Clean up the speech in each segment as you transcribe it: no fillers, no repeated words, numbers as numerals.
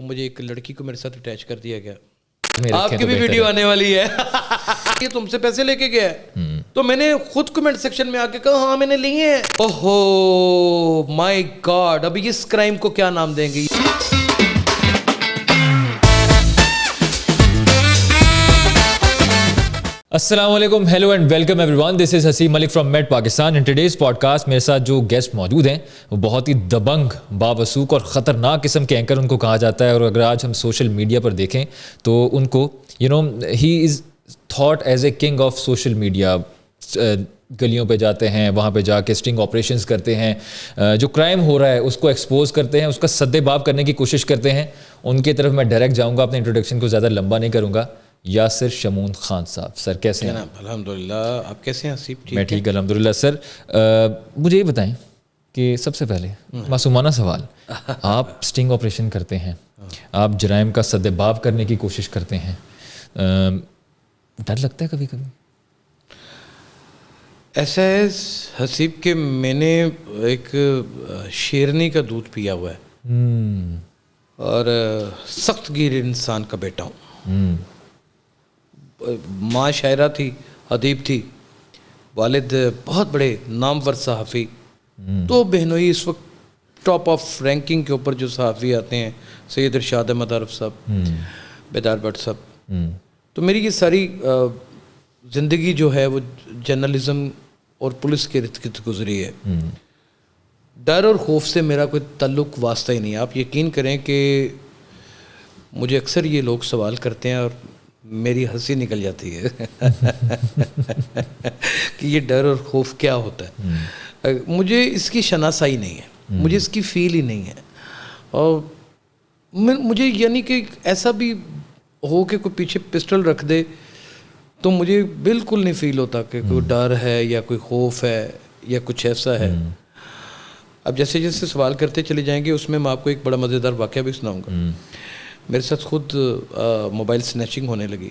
وہ مجھے ایک لڑکی کو میرے ساتھ اٹیچ کر دیا گیا. آپ کی بھی ویڈیو آنے والی ہے. یہ تم سے پیسے لے کے گیا ہے, تو میں نے خود کمنٹ سیکشن میں آ کے کہا ہاں میں نے لیے ہیں. اوہو مائی گاڈ, ابھی اس کرائم کو کیا نام دیں گے؟ السلام علیکم, hello and welcome everyone. This is Hussain Malik from میٹ Pakistan. In today's podcast میرے ساتھ جو گیسٹ موجود ہیں وہ بہت ہی دبنگ, باوسوق اور خطرناک قسم کے اینکر ان کو کہا جاتا ہے. اور اگر آج ہم سوشل میڈیا پر دیکھیں تو ان کو ہی is thought as a king of social media. گلیوں پہ جاتے ہیں, وہاں پہ جا کے اسٹنگ آپریشنز کرتے ہیں, جو کرائم ہو رہا ہے اس کو ایکسپوز کرتے ہیں, اس کا سد باب کرنے کی کوشش کرتے ہیں. ان کی طرف میں ڈائریکٹ جاؤں گا, اپنے انٹروڈکشن کو زیادہ لمبا نہیں کروں گا. یاسر شمون خان صاحب, سر کیسے ہیں؟ الحمدللہ, آپ کیسے ہیں حسیب؟ میں ٹھیک الحمدللہ. سر مجھے یہ بتائیں کہ سب سے پہلے معصومانہ سوال, آپ اسٹنگ آپریشن کرتے ہیں, آپ جرائم کا سد باب کرنے کی کوشش کرتے ہیں, ڈر لگتا ہے کبھی کبھی؟ ایسا ہے حسیب کہ میں نے ایک شیرنی کا دودھ پیا ہوا ہے اور سخت گیر انسان کا بیٹا ہوں. ماں شاعرہ تھی, ادیب تھی, والد بہت بڑے نامور صحافی. دو بہنوئی اس وقت ٹاپ آف رینکنگ کے اوپر جو صحافی آتے ہیں, سید ارشاد احمد عارف صاحب, بیدار بٹ صاحب. تو میری یہ ساری زندگی جو ہے وہ جرنلزم اور پولیس کے ارد گرد گزری ہے. ڈر اور خوف سے میرا کوئی تعلق واسطہ ہی نہیں ہے. آپ یقین کریں کہ مجھے اکثر یہ لوگ سوال کرتے ہیں اور میری ہنسی نکل جاتی ہے کہ یہ ڈر اور خوف کیا ہوتا ہے. مجھے اس کی شناسائی نہیں ہے, مجھے اس کی فیل ہی نہیں ہے. اور مجھے یعنی کہ ایسا بھی ہو کہ کوئی پیچھے پسٹل رکھ دے تو مجھے بالکل نہیں فیل ہوتا کہ کوئی ڈر ہے یا کوئی خوف ہے یا کچھ ایسا ہے. اب جیسے جیسے سوال کرتے چلے جائیں گے اس میں میں آپ کو ایک بڑا مزیدار واقعہ بھی سناؤں گا. میرے ساتھ خود موبائل سنیچنگ ہونے لگی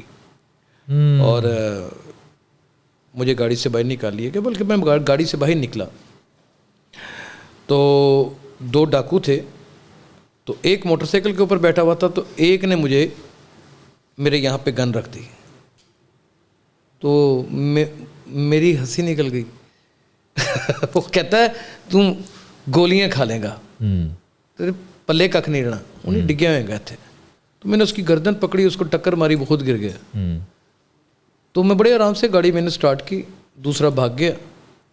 اور مجھے گاڑی سے باہر نکال لیا گیا, بلکہ میں گاڑی سے باہر نکلا تو دو ڈاکو تھے. تو ایک موٹر سائیکل کے اوپر بیٹھا ہوا تھا, تو ایک نے مجھے میرے یہاں پہ گن رکھ دی. تو میری ہنسی نکل گئی. وہ کہتا ہے تم گولیاں کھا لے گا, تیرے پلے ککھ نہیں رہنا. انہیں ڈگے ہوئے گئے تھے. تو میں نے اس کی گردن پکڑی, اس کو ٹکر ماری, وہ خود گر گیا. تو میں بڑے آرام سے گاڑی میں نے سٹارٹ کی, دوسرا بھاگ گیا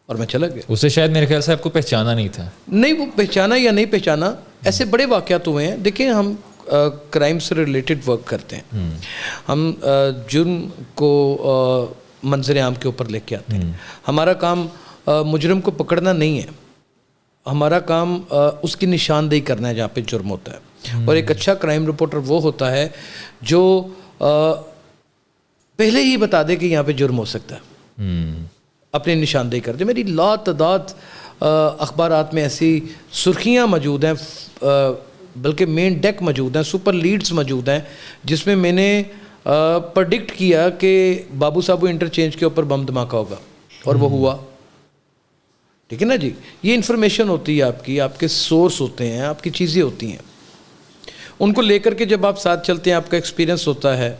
اور میں چلا گیا. اسے شاید میرے خیال سے آپ کو پہچانا نہیں تھا. نہیں, وہ پہچانا یا نہیں پہچانا, ایسے بڑے واقعات ہوئے ہیں. دیکھیں ہم کرائم سے ریلیٹڈ ورک کرتے ہیں, ہم جرم کو منظر عام کے اوپر لے کے آتے ہیں. ہمارا کام مجرم کو پکڑنا نہیں ہے, ہمارا کام اس کی نشاندہی کرنا ہے جہاں پہ جرم ہوتا ہے. اور ایک اچھا کرائم رپورٹر وہ ہوتا ہے جو پہلے ہی بتا دے کہ یہاں پہ جرم ہو سکتا ہے, اپنی نشاندہی کر دے. میری لا تعداد اخبارات میں ایسی سرخیاں موجود ہیں, بلکہ مین ڈیک موجود ہیں, سپر لیڈز موجود ہیں, جس میں نے پرڈکٹ کیا کہ بابو صابو انٹرچینج کے اوپر بم دھماکہ ہوگا, اور وہ ہوا. ٹھیک ہے نا جی, یہ انفارمیشن ہوتی ہے آپ کے سورس ہوتے ہیں, آپ کی چیزیں ہوتی ہیں. ان کو لے کر کے جب آپ ساتھ چلتے ہیں, آپ کا ایکسپیرینس ہوتا ہے,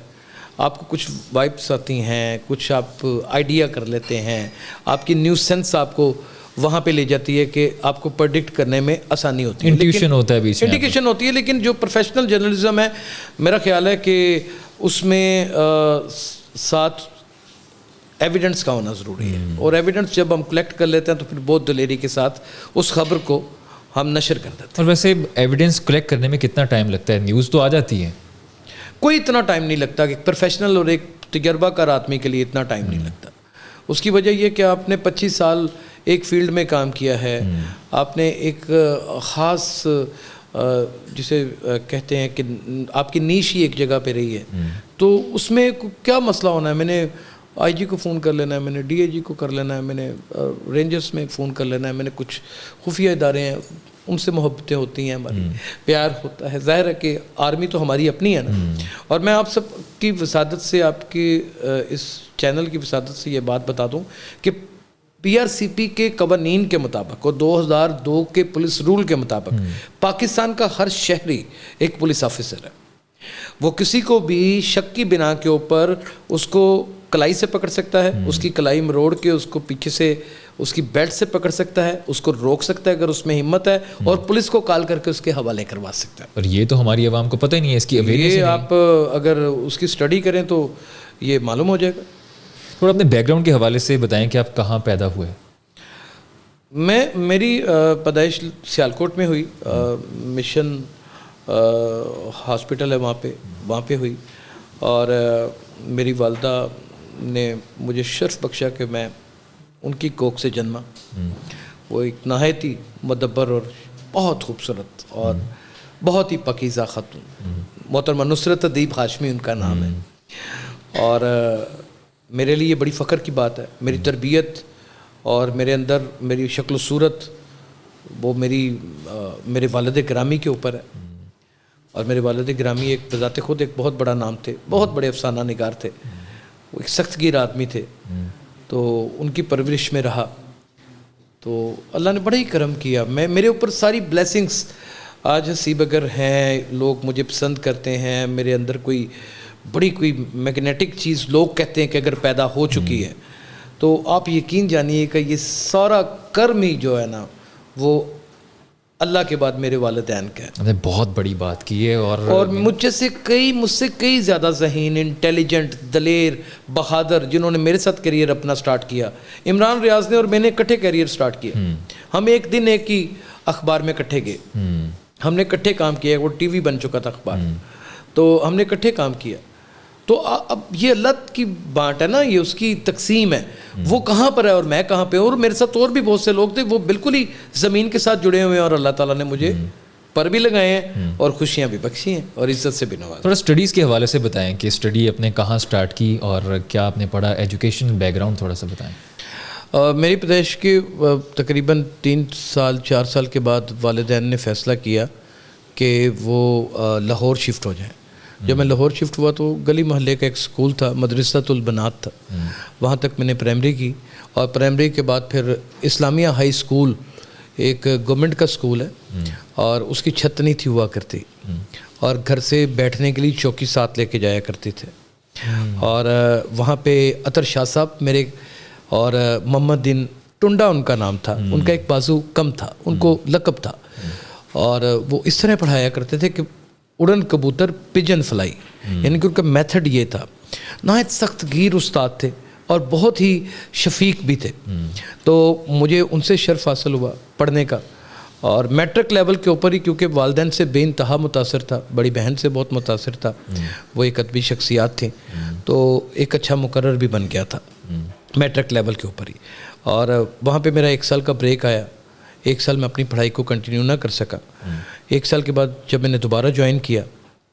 آپ کو کچھ وائبس آتی ہیں, کچھ آپ آئیڈیا کر لیتے ہیں, آپ کی نیوز سینس آپ کو وہاں پہ لے جاتی ہے کہ آپ کو پرڈکٹ کرنے میں آسانی ہوتی ہے. انٹیویشن ہوتا ہے, بیچ میں انٹیویشن ہوتی ہے. لیکن جو پروفیشنل جرنلزم ہے, میرا خیال ہے کہ اس میں ساتھ ایویڈنس کا ہونا ضروری ہے. اور ایویڈنس جب ہم کلیکٹ کر لیتے ہیں تو پھر بہت دلیری کے ساتھ اس خبر کو ہم نشر کر دیتے ہیں. اور ویسے ایویڈنس کلیکٹ کرنے میں کتنا ٹائم لگتا ہے؟ نیوز تو آ جاتی ہے. کوئی اتنا ٹائم نہیں لگتا, کہ پروفیشنل اور ایک تجربہ کار آدمی کے لیے اتنا ٹائم نہیں لگتا. اس کی وجہ یہ کہ آپ نے 25 سال ایک فیلڈ میں کام کیا ہے, آپ نے ایک خاص جسے کہتے ہیں کہ آپ کی نیش ہی ایک جگہ پہ رہی ہے. تو اس میں کیا مسئلہ ہونا ہے, میں نے آئی جی کو فون کر لینا ہے, میں نے ڈی اے جی کو کر لینا ہے, میں نے رینجرز میں فون کر لینا ہے, میں نے کچھ خفیہ ادارے ہیں ان سے محبتیں ہوتی ہیں, ہماری پیار ہوتا ہے. ظاہر ہے کہ آرمی تو ہماری اپنی ہے نا. اور میں آپ سب کی وسادت سے, آپ کی اس چینل کی وسادت سے یہ بات بتا دوں کہ PRCP کے قوانین کے مطابق اور 2002 کے پولیس رول کے مطابق پاکستان کا ہر شہری ایک پولیس آفیسر ہے. وہ کسی کو بھی شک کی بنا کے اوپر اس کو کلائی سے پکڑ سکتا ہے, اس کی کلائی مروڑ کے اس کو پیچھے سے اس کی بیلٹ سے پکڑ سکتا ہے, اس کو روک سکتا ہے اگر اس میں ہمت ہے, اور پولیس کو کال کر کے اس کے حوالے کروا سکتا ہے. اور یہ تو ہماری عوام کو پتہ ہی نہیں ہے, اس کی اویئرنس. یہ آپ اگر اس کی اسٹڈی کریں تو یہ معلوم ہو جائے گا. تھوڑا اپنے بیک گراؤنڈ کے حوالے سے بتائیں کہ آپ کہاں پیدا ہوئے. میری پیدائش سیالکوٹ میں ہوئی, مشن ہاسپٹل ہے وہاں پہ ہوئی, اور میری والدہ نے مجھے شرف بخشا کہ میں ان کی کوکھ سے جنما. وہ ایک نہایت ہی مدبر اور بہت خوبصورت اور بہت ہی پاکیزہ خاتون, محترمہ نصرت ادیب ہاشمی ان کا نام ہے. اور میرے لیے یہ بڑی فخر کی بات ہے. میری تربیت اور میرے اندر میری شکل و صورت وہ میرے والد گرامی کے اوپر ہے. اور میرے والد گرامی ایک بذات خود ایک بہت بڑا نام تھے, بہت بڑے افسانہ نگار تھے, وہ ایک سخت گیر آدمی تھے. تو ان کی پرورش میں رہا تو اللہ نے بڑا ہی کرم کیا. میرے اوپر ساری بلیسنگز آج حسیب اگر ہیں, لوگ مجھے پسند کرتے ہیں, میرے اندر کوئی میگنیٹک چیز لوگ کہتے ہیں کہ اگر پیدا ہو چکی ہے, تو آپ یقین جانیے کہ یہ سارا کرم ہی جو ہے نا وہ اللہ کے بعد میرے والدین کا ہے. آپ نے بہت بڑی بات کی ہے. اور مجھ سے کئی زیادہ ذہین, انٹیلیجنٹ, دلیر, بہادر جنہوں نے میرے ساتھ کیریئر اپنا سٹارٹ کیا. عمران ریاض نے اور میں نے اکٹھے کیریئر سٹارٹ کیا. ہم ایک دن ایک ہی اخبار میں اکٹھے گئے, ہم نے اکٹھے کام کیا. وہ ٹی وی بن چکا تھا اخبار, تو ہم نے اکٹھے کام کیا. تو اب یہ اللہ کی بانٹ ہے نا, یہ اس کی تقسیم ہے. وہ کہاں پر ہے اور میں کہاں پہ, اور میرے ساتھ اور بھی بہت سے لوگ تھے وہ بالکل ہی زمین کے ساتھ جڑے ہوئے ہیں, اور اللہ تعالیٰ نے مجھے پر بھی لگائے ہیں اور خوشیاں بھی بخشی ہیں اور عزت سے بھی نوازا. تھوڑا اسٹڈیز کے حوالے سے بتائیں کہ اسٹڈی اپنے کہاں سٹارٹ کی اور کیا آپ نے پڑھا, ایجوکیشن بیک گراؤنڈ تھوڑا سا بتائیں. میری پیدائش کے تقریباً 4 سال کے بعد والدین نے فیصلہ کیا کہ وہ لاہور شفٹ ہو جائیں. جب میں لاہور شفٹ ہوا تو گلی محلے کا ایک سکول تھا, مدرسۃ البنات تھا, وہاں تک میں نے پرائمری کی. اور پرائمری کے بعد پھر اسلامیہ ہائی سکول ایک گورنمنٹ کا سکول ہے, اور اس کی چھت نہیں تھی ہوا کرتی, اور گھر سے بیٹھنے کے لیے چوکی ساتھ لے کے جایا کرتے تھے. اور وہاں پہ عطر شاہ صاحب میرے, اور محمد دین ٹنڈا ان کا نام تھا, ان کا ایک بازو کم تھا, ان کو لقب تھا. اور وہ اس طرح پڑھایا کرتے تھے کہ اڑن کبوتر پجن فلائی, یعنی کہ ان کا میتھڈ یہ تھا. نہایت سخت گیر استاد تھے اور بہت ہی شفیق بھی تھے. تو مجھے ان سے شرف حاصل ہوا پڑھنے کا, اور میٹرک لیول کے اوپر ہی, کیونکہ والدین سے بے انتہا متاثر تھا, بڑی بہن سے بہت متاثر تھا, وہ ایک ادبی شخصیات تھیں, تو ایک اچھا مقرر بھی بن گیا تھا میٹرک لیول کے اوپر ہی. اور وہاں پہ میرا 1 سال کا بریک آیا, 1 سال میں اپنی پڑھائی کو کنٹینیو نہ کر سکا. 1 سال کے بعد جب میں نے دوبارہ جوائن کیا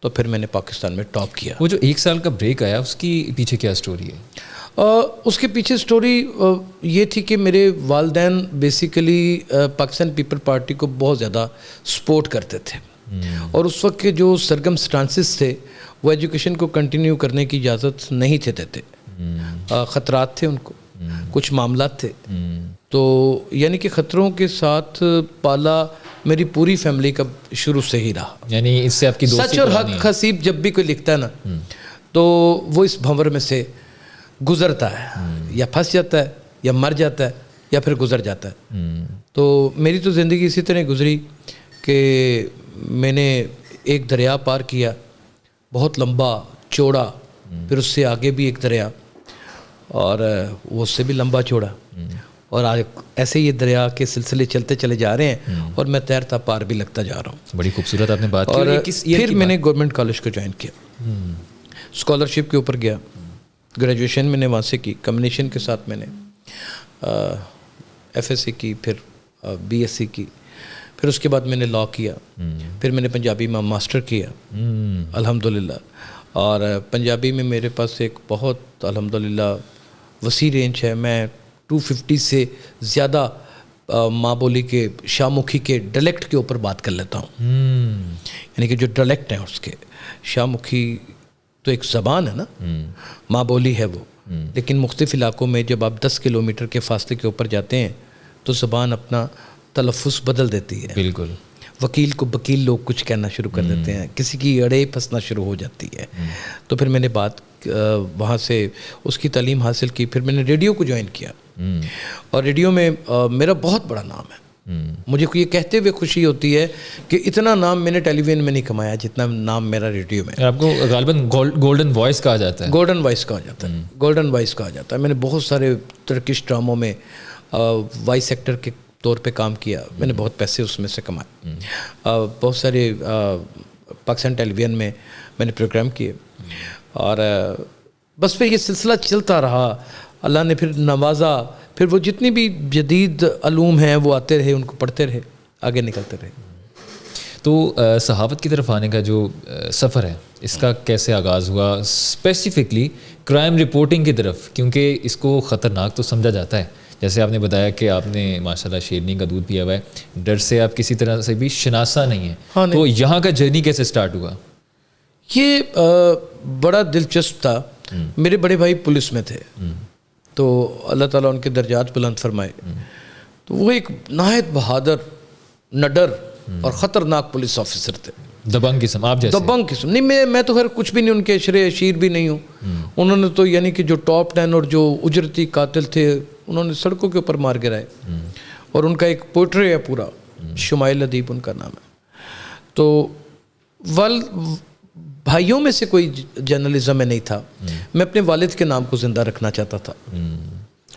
تو پھر میں نے پاکستان میں ٹاپ کیا. وہ جو 1 سال کا بریک آیا اس کی پیچھے کیا سٹوری ہے؟ اس کے پیچھے سٹوری یہ تھی کہ میرے والدین بیسیکلی پاکستان پیپل پارٹی کو بہت زیادہ سپورٹ کرتے تھے, اور اس وقت کے جو سرگمسٹانسز تھے وہ ایجوکیشن کو کنٹینیو کرنے کی اجازت نہیں تھے دیتے. خطرات تھے ان کو, کچھ معاملات تھے. تو یعنی کہ خطروں کے ساتھ پالا میری پوری فیملی کا شروع سے ہی رہا. یعنی اس سے آپ کی دوستی سچ اور حق حسیب جب بھی کوئی لکھتا ہے نا تو وہ اس بھنور میں سے گزرتا ہے, یا پھنس جاتا ہے, یا مر جاتا ہے, یا پھر گزر جاتا ہے. تو میری تو زندگی اسی طرح گزری کہ میں نے ایک دریا پار کیا, بہت لمبا چوڑا, پھر اس سے آگے بھی ایک دریا, اور وہ اس سے بھی لمبا چوڑا, اور آج ایسے یہ دریا کے سلسلے چلتے چلے جا رہے ہیں, اور میں تیرتا پار بھی لگتا جا رہا ہوں. بڑی خوبصورت آپ نے بات کی. اور پھر میں نے گورنمنٹ کالج کو جوائن کیا, اسکالرشپ کے اوپر گیا, گریجویشن میں نے وہاں سے کی, کمبینیشن کے ساتھ میں نے FSc کی, پھر BSc کی, پھر اس کے بعد میں نے لاء کیا, پھر میں نے پنجابی میں ماسٹر کیا الحمدللہ. اور پنجابی میں میرے پاس ایک بہت الحمدللہ وسیع رینج ہے. میں 250 سے زیادہ ماں بولی کے شاہمکھی کے ڈائلیکٹ کے اوپر بات کر لیتا ہوں. یعنی کہ جو ڈائلیکٹ ہیں اس کے, شاہمکھی تو ایک زبان ہے نا, ماں بولی ہے وہ, لیکن مختلف علاقوں میں جب آپ 10 کلومیٹر کے فاصلے کے اوپر جاتے ہیں تو زبان اپنا تلفظ بدل دیتی ہے. بالکل. وکیل کو وکیل لوگ کچھ کہنا شروع کر دیتے ہیں, کسی کی اڑے پھنسنا شروع ہو جاتی ہے. تو پھر میں نے وہاں سے اس کی تعلیم حاصل کی. پھر میں نے ریڈیو کو جوائن کیا, اور ریڈیو میں میرا بہت بڑا نام ہے. مجھے یہ کہتے ہوئے خوشی ہوتی ہے کہ اتنا نام میں نے ٹیلی ویژن میں نہیں کمایا جتنا نام میرا ریڈیو میں. آپ کو غالباً گولڈن وائس کہا جاتا ہے. گولڈن وائس کہا جاتا ہے, گولڈن وائس کہا جاتا ہے. میں نے بہت سارے ترکش ڈراموں میں وائس ایکٹر کے طور پہ کام کیا. میں نے بہت پیسے اس میں سے کمائے. بہت سارے پاکستان ٹیلی ویژن میں نے پروگرام کیے, اور بس پھر یہ سلسلہ چلتا رہا. اللہ نے پھر نوازا, پھر وہ جتنی بھی جدید علوم ہیں وہ آتے رہے, ان کو پڑھتے رہے, آگے نکلتے رہے. تو صحافت کی طرف آنے کا جو سفر ہے اس کا کیسے آغاز ہوا, اسپیسیفکلی کرائم رپورٹنگ کی طرف, کیونکہ اس کو خطرناک تو سمجھا جاتا ہے. جیسے آپ نے بتایا کہ آپ نے ماشاءاللہ شیرنی کا دودھ پیا ہوا ہے, ڈر سے آپ کسی طرح سے بھی شناسا نہیں ہیں. تو یہاں کا جرنی کیسے سٹارٹ ہوا؟ یہ بڑا دلچسپ تھا. میرے بڑے بھائی پولیس میں تھے, تو اللہ تعالیٰ ان کے درجات بلند فرمائے. تو وہ ایک نہایت بہادر, نڈر اور خطرناک پولیس آفیسر تھے. دبنگ قسم, آپ جیسے دبنگ قسم. نہیں, میں تو خیر کچھ بھی نہیں, ان کے شیر بھی نہیں ہوں. انہوں نے تو یعنی کہ جو ٹاپ 10 اور جو اجرتی قاتل تھے انہوں نے سڑکوں کے اوپر مار گرائے. اور ان کا ایک پوئٹری ہے پورا, شمائل ادیب ان کا نام ہے. تو بھائیوں میں سے کوئی جرنلزم میں نہیں تھا. میں اپنے والد کے نام کو زندہ رکھنا چاہتا تھا,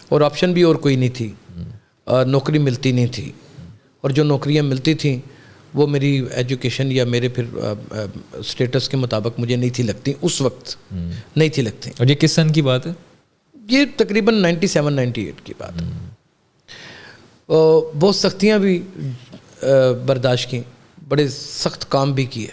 اور آپشن بھی اور کوئی نہیں تھی. نوکری ملتی نہیں تھی, اور جو نوکریاں ملتی تھیں وہ میری ایجوکیشن یا میرے پھر سٹیٹس کے مطابق مجھے نہیں تھی لگتی, اس وقت نہیں تھی لگتی. اور یہ کس سن کی بات ہے؟ یہ تقریباً 97-98 کی بات ہے. بہت سختیاں بھی برداشت کی, بڑے سخت کام بھی کیے,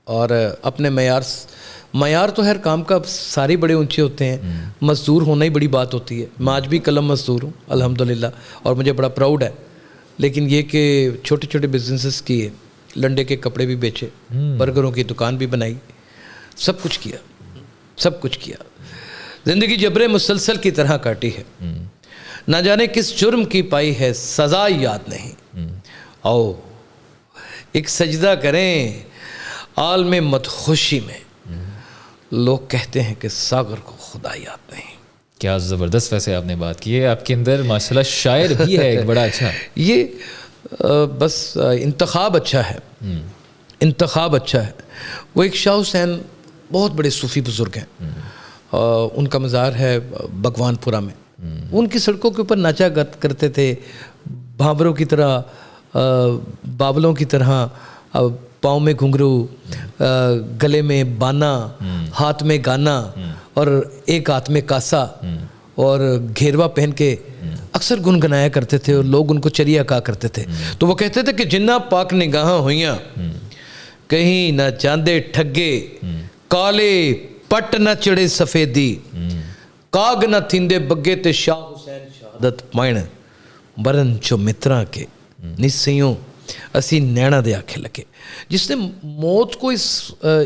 اور اپنے معیار تو ہر کام کا سارے بڑے اونچے ہوتے ہیں. مزدور ہونا ہی بڑی بات ہوتی ہے. میں آج بھی قلم مزدور ہوں الحمدللہ, اور مجھے بڑا پراؤڈ ہے. لیکن یہ کہ چھوٹے چھوٹے بزنسز کیے, لنڈے کے کپڑے بھی بیچے, برگروں کی دکان بھی بنائی, سب کچھ کیا. زندگی جبر مسلسل کی طرح کاٹی ہے, نہ جانے کس جرم کی پائی ہے سزا یاد نہیں. آؤ ایک سجدہ کریں عالم مدہوشی میں, لوگ کہتے ہیں کہ ساغر کو خدا یاد نہیں. کیا زبردست ویسے آپ نے بات کی ہے, آپ کے اندر ماشاءاللہ شاعر بھی ہے ایک بڑا اچھا. یہ بس انتخاب اچھا ہے, انتخاب اچھا ہے. وہ ایک شاہ حسین بہت بڑے صوفی بزرگ ہیں, ان کا مزار ہے بھگوان پورہ میں. ان کی سڑکوں کے اوپر ناچا کرتے تھے, بھانوروں کی طرح, باولوں کی طرح, پاؤں میں گھنگرو, گلے میں بانا, ہاتھ میں گانا, اور ایک ہاتھ میں کاسا, اور گھیروا پہن کے اکثر گنگنایا کرتے تھے, اور لوگ ان کو چریا کہا کرتے تھے. تو وہ کہتے تھے کہ جنہ پاک نگاہاں ہوئیاں کہیں نہ چاندے ٹھگے, کالے پٹ نہ چڑے سفیدی, کاگ نہ تھیندے بگے تے شاہ حسین شہادت پائن, برن چو متراں کے نسیوں اسی نینا دے آنکھیں لگے. جس نے موت کو, اس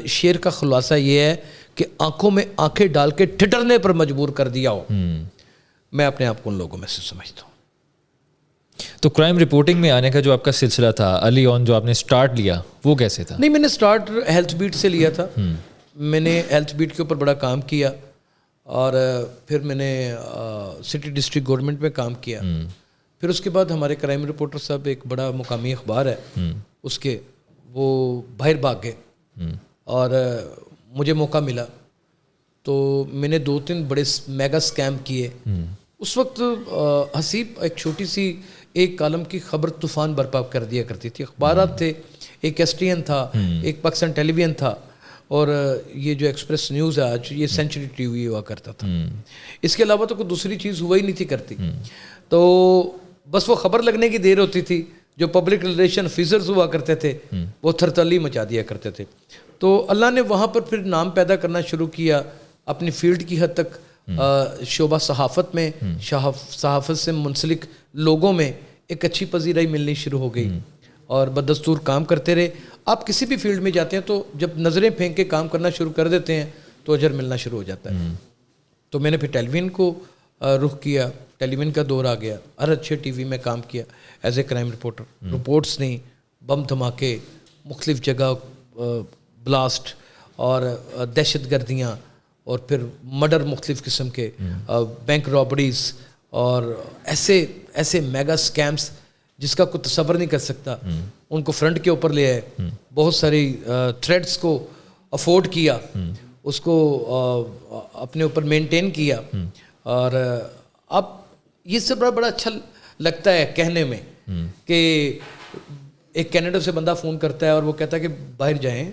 شعر کا خلاصہ یہ ہے کہ آنکھوں میں آنکھیں ڈال کے ٹھٹرنے پر مجبور کر دیا ہو. میں اپنے آپ کو ان لوگوں میں سے سمجھتا ہوں. تو کرائم رپورٹنگ میں آنے کا جو آپ کا سلسلہ تھا, ارلی آن جو آپ نے سٹارٹ لیا, وہ کیسے تھا؟ نہیں, میں نے سٹارٹ ہیلتھ بیٹ سے لیا تھا. میں نے ہیلتھ بیٹ کے اوپر بڑا کام کیا, اور پھر میں نے سٹی ڈسٹرکٹ گورنمنٹ میں کام کیا. پھر اس کے بعد ہمارے کرائم رپورٹر صاحب ایک بڑا مقامی اخبار ہے, اس کے وہ باہر بھاگ گئے, اور مجھے موقع ملا تو میں نے 2-3 بڑے میگا سکیم کیے. اس وقت حسیب ایک چھوٹی سی ایک کالم کی خبر طوفان برپا کر دیا کرتی تھی. اخبارات تھے, ایک ایس ٹی این تھا, ایک پاکستان ٹیلی ویژن تھا, اور یہ جو ایکسپریس نیوز ہے آج, یہ سینچری ٹی وی ہوا کرتا تھا. اس کے علاوہ تو کوئی دوسری چیز ہوا ہی نہیں تھی کرتی. تو بس وہ خبر لگنے کی دیر ہوتی تھی. جو پبلک ریلیشن آفیسرز ہوا کرتے تھے وہ تھرتلی مچا دیا کرتے تھے. تو اللہ نے وہاں پر پھر نام پیدا کرنا شروع کیا اپنی فیلڈ کی حد تک. شعبہ صحافت میں, صحافت سے منسلک لوگوں میں ایک اچھی پذیرائی ملنی شروع ہو گئی, اور بدستور کام کرتے رہے. آپ کسی بھی فیلڈ میں جاتے ہیں تو جب نظریں پھینک کے کام کرنا شروع کر دیتے ہیں تو اجر ملنا شروع ہو جاتا ہے. تو میں نے پھر ٹیلی ویژن کو رخ کیا, ٹیلی ویژن کا دور آ گیا, ہر اچھے ٹی وی میں کام کیا as a crime reporter. Reports نہیں, بم دھماکے, مختلف جگہ بلاسٹ اور دہشت گردیاں, اور پھر مرڈر مختلف قسم کے, بینک رابریز, اور ایسے میگا سکیمز جس کا کوئی تصور نہیں کر سکتا, ان کو فرنٹ کے اوپر لے آئے, بہت ساری تھریڈس کو افورڈ کیا, اس کو اپنے اوپر مینٹین کیا. اور اب یہ سب بڑا اچھا لگتا ہے کہنے میں کہ ایک کینیڈا سے بندہ فون کرتا ہے اور وہ کہتا ہے کہ باہر جائیں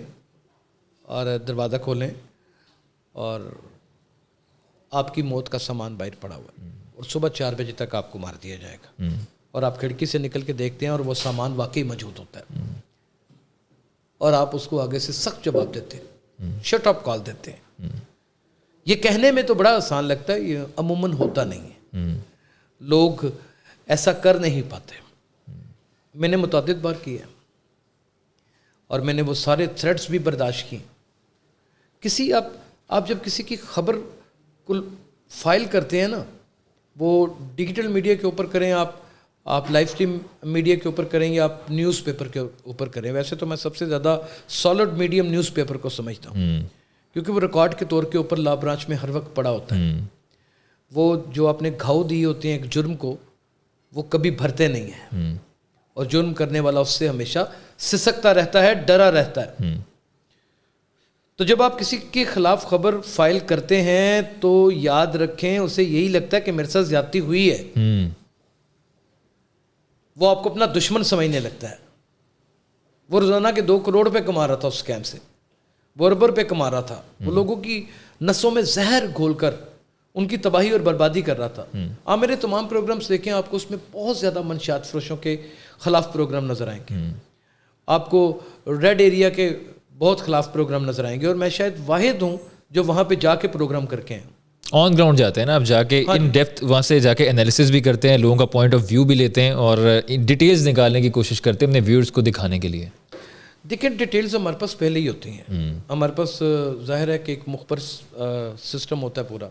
اور دروازہ کھولیں اور آپ کی موت کا سامان باہر پڑا ہوا ہے اور صبح 4 بجے تک آپ کو مار دیا جائے گا, اور آپ کھڑکی سے نکل کے دیکھتے ہیں اور وہ سامان واقعی موجود ہوتا ہے, اور آپ اس کو آگے سے سخت جواب دیتے ہیں, شٹ اپ کال دیتے ہیں. یہ کہنے میں تو بڑا آسان لگتا ہے, یہ عموماً ہوتا نہیں ہے, لوگ ایسا کر نہیں پاتے. میں نے متعدد بار کیا اور میں نے وہ سارے تھریٹس بھی برداشت کیے. آپ جب کسی کی خبر کو فائل کرتے ہیں نا, وہ ڈیجیٹل میڈیا کے اوپر کریں, آپ لائیو اسٹریم میڈیا کے اوپر کریں یا آپ نیوز پیپر کے اوپر کریں. ویسے تو میں سب سے زیادہ سالڈ میڈیم نیوز پیپر کو سمجھتا ہوں, کیونکہ وہ ریکارڈ کے طور کے اوپر لا برانچ میں ہر وقت پڑا ہوتا ہے. وہ جو آپ نے گھاؤ دیے ہوتے ہیں ایک جرم کو, وہ کبھی بھرتے نہیں ہیں, اور جرم کرنے والا اس سے ہمیشہ سسکتا رہتا ہے, ڈرا رہتا ہے. تو جب آپ کسی کے خلاف خبر فائل کرتے ہیں تو یاد رکھیں اسے یہی لگتا ہے کہ میرے ساتھ زیادتی ہوئی ہے, وہ آپ کو اپنا دشمن سمجھنے لگتا ہے. وہ روزانہ کے 2 کروڑ روپے کما رہا تھا اس اسکیم سے, وہ ارب روپے کما رہا تھا, وہ لوگوں کی نسوں میں زہر گھول کر ان کی تباہی اور بربادی کر رہا تھا. آپ میرے تمام پروگرامز دیکھیں, آپ کو اس میں بہت زیادہ منشیات فروشوں کے خلاف پروگرام نظر آئیں گے, آپ کو ریڈ ایریا کے بہت خلاف پروگرام نظر آئیں گے, اور میں شاید واحد ہوں جو وہاں پہ جا کے پروگرام کر کے ہیں. آن گراؤنڈ جاتے ہیں نا, آپ جا کے ان ڈیپتھ وہاں سے جا کے انالیسس بھی کرتے ہیں, لوگوں کا پوائنٹ آف ویو بھی لیتے ہیں اور ڈیٹیلز نکالنے کی کوشش کرتے ہیں اپنے ویورز کو دکھانے کے لیے. دیکھیں ڈیٹیلز ہمارے پاس پہلے ہی ہوتی ہیں, ہمارے پاس ظاہر ہے کہ ایک مخبر سسٹم ہوتا ہے پورا,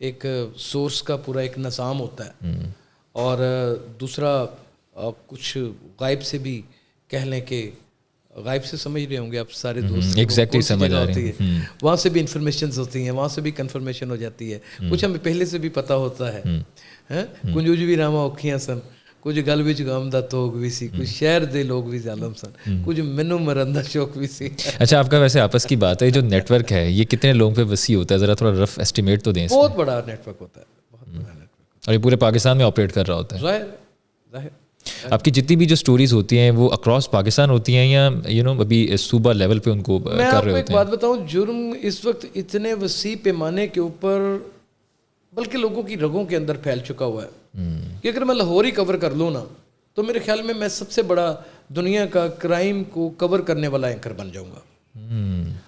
ایک سورس کا پورا ایک نظام ہوتا ہے, اور دوسرا کچھ غائب سے بھی کہہ لیں کہ غائب سے سمجھ رہے ہوں گے آپ سارے دوست, ایگزیکٹلی سمجھ آ رہی ہے, وہاں سے بھی انفارمیشنز ہوتی ہیں, وہاں سے بھی کنفرمیشن ہو جاتی ہے, کچھ ہمیں پہلے سے بھی پتہ ہوتا ہے. کنجوج بھی راما اوکھیاں سن, کچھ گل وچ غم دا توگ بھی سی, کچھ شہر دے لوگ بھی ظالم سن, کچھ مینوں مرن دا شوق بھی سی. اچھا, آپ کا ویسے آپس کی بات ہے, جو نیٹ ورک ہے یہ کتنے لوگوں پہ وسیع ہوتا ہے, ذرا تھوڑا رف ایسٹیمیٹ تو دیں. بہت بڑا نیٹ ورک ہوتا ہے, بہت بڑا نیٹ ورک, اور یہ پورے پاکستان میں آپریٹ کر رہا ہوتا ہے. ظاہر آپ کی جتنی بھی جو سٹوریز ہوتی ہیں وہ اکراس پاکستان ہوتی ہیں یا ابھی صوبہ لیول پہ ان کو کر رہے ہوتے ہیں؟ میں آپ کو ایک بات بتاؤں, جرم اس وقت اتنے وسیع پیمانے کے اوپر بلکہ لوگوں کی رگوں کے اندر پھیل چکا ہوا ہے کہ اگر میں لاہور ہی کور کر لوں نا تو میرے خیال میں سب سے بڑا دنیا کا کرائم کو کور کرنے والا اینکر بن جاؤں گا,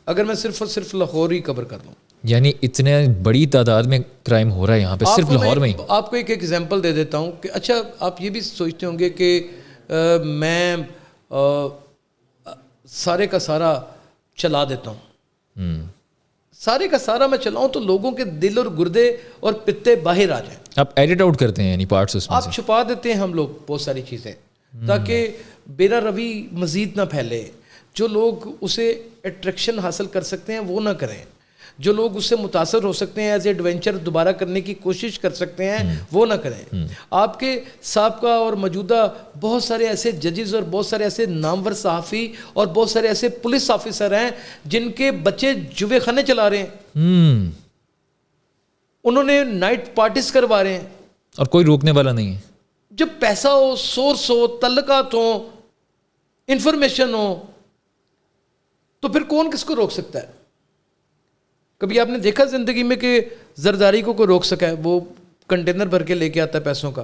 اگر میں صرف اور صرف لاہور ہی کور کر لوں. یعنی اتنے بڑی تعداد میں کرائم ہو رہا ہے یہاں پہ صرف لاہور میں ہی. آپ کو ایک ایگزامپل دے دیتا ہوں کہ اچھا آپ یہ بھی سوچتے ہوں گے کہ میں سارے کا سارا چلا دیتا ہوں, سارے کا سارا میں چلاؤں تو لوگوں کے دل اور گردے اور پتے باہر آ جائیں. آپ ایڈٹ آؤٹ کرتے ہیں یعنی پارٹس اس میں آپ چھپا دیتے ہیں ہم لوگ بہت ساری چیزیں تاکہ بیرا روی مزید نہ پھیلے. جو لوگ اسے اٹریکشن حاصل کر سکتے ہیں وہ نہ کریں, جو لوگ اس سے متاثر ہو سکتے ہیں, ایز اے ایڈونچر دوبارہ کرنے کی کوشش کر سکتے ہیں وہ نہ کریں. آپ کے سابقہ اور موجودہ بہت سارے ایسے ججز اور بہت سارے ایسے نامور صحافی اور بہت سارے ایسے پولیس آفیسر ہیں جن کے بچے جوے خانے چلا رہے ہیں, انہوں نے نائٹ پارٹیز کروا رہے ہیں اور کوئی روکنے والا نہیں ہے. جب پیسہ ہو, سورس ہو, تعلقات ہوں, انفارمیشن ہو, تو پھر کون کس کو روک سکتا ہے؟ کبھی آپ نے دیکھا زندگی میں کہ زرداری کو کوئی روک سکا ہے؟ وہ کنٹینر بھر کے لے کے آتا ہے پیسوں کا,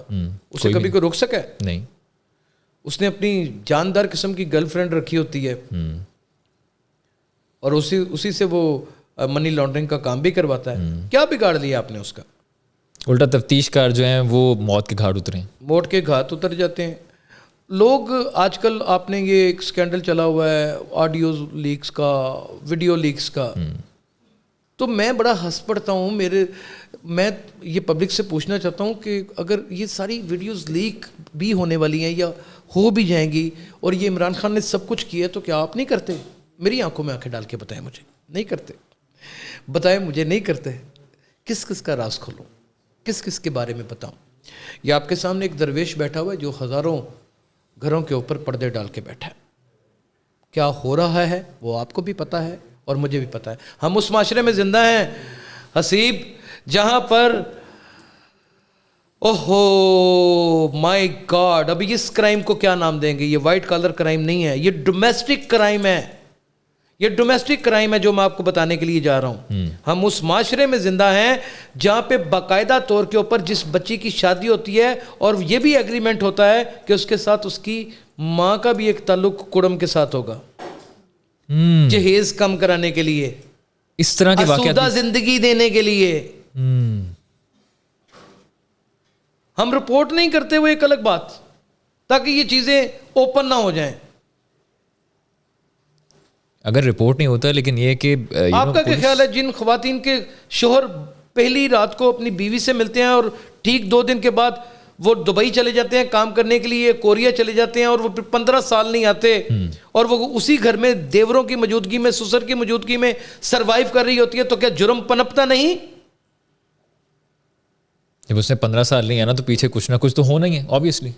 اسے کبھی کوئی روک سکا ہے؟ نہیں. اس نے اپنی جاندار قسم کی گرل فرینڈ رکھی ہوتی ہے اور اسی سے وہ منی لانڈرنگ کا کام بھی کرواتا ہے. کیا بگاڑ لیا آپ نے اس کا؟ الٹا تفتیش کار جو ہیں وہ موت کے گھاٹ اترے ہیں, موت کے گھاٹ اتر جاتے ہیں لوگ. آج کل آپ نے یہ ایک سکینڈل چلا ہوا ہے آڈیو لیکس کا, ویڈیو لیکس کا, تو میں بڑا ہنس پڑتا ہوں. میں یہ پبلک سے پوچھنا چاہتا ہوں کہ اگر یہ ساری ویڈیوز لیک بھی ہونے والی ہیں یا ہو بھی جائیں گی اور یہ عمران خان نے سب کچھ کیا تو کیا آپ نہیں کرتے؟ میری آنکھوں میں آنکھیں ڈال کے بتائیں مجھے. نہیں کرتے. بتائیں مجھے نہیں کرتے. کس کس کا راز کھولوں, کس کس کے بارے میں بتاؤں؟ یہ آپ کے سامنے ایک درویش بیٹھا ہوا ہے جو ہزاروں گھروں کے اوپر پردے ڈال کے بیٹھا ہے. کیا ہو رہا ہے وہ آپ کو بھی پتہ ہے اور مجھے بھی پتہ ہے. ہم اس معاشرے میں زندہ ہیں حسیب جہاں پر اوہو مائی گاڈ, ابھی اس کرائم کو کیا نام دیں گے؟ یہ وائٹ کالر کرائم نہیں ہے, یہ ڈومیسٹک کرائم ہے. یہ ڈومیسٹک کرائم ہے جو میں آپ کو بتانے کے لیے جا رہا ہوں. ہم اس معاشرے میں زندہ ہیں جہاں پہ باقاعدہ طور کے اوپر جس بچی کی شادی ہوتی ہے اور یہ بھی ایگریمنٹ ہوتا ہے کہ اس کے ساتھ اس کی ماں کا بھی ایک تعلق کڑم کے ساتھ ہوگا, جہیز کم کرانے کے لیے, اس طرح کے واقعات آسودہ زندگی دینے کے لیے. ہم رپورٹ نہیں کرتے وہ ایک الگ بات, تاکہ یہ چیزیں اوپن نہ ہو جائیں. اگر رپورٹ نہیں ہوتا, لیکن یہ کہ آپ کا کیا خیال ہے جن خواتین کے شوہر پہلی رات کو اپنی بیوی سے ملتے ہیں اور ٹھیک 2 دن کے بعد وہ دبئی چلے جاتے ہیں کام کرنے کے لیے, کوریا چلے جاتے ہیں اور وہ 15 سال نہیں آتے اور وہ اسی گھر میں دیوروں کی موجودگی میں, سسر کی موجودگی میں سروائیو کر رہی ہوتی ہے, تو کیا جرم پنپتا نہیں؟ جب اس نے 15 سال نہیں آنا تو پیچھے کچھ نہ کچھ تو ہونا ہی ہے, آبویسلی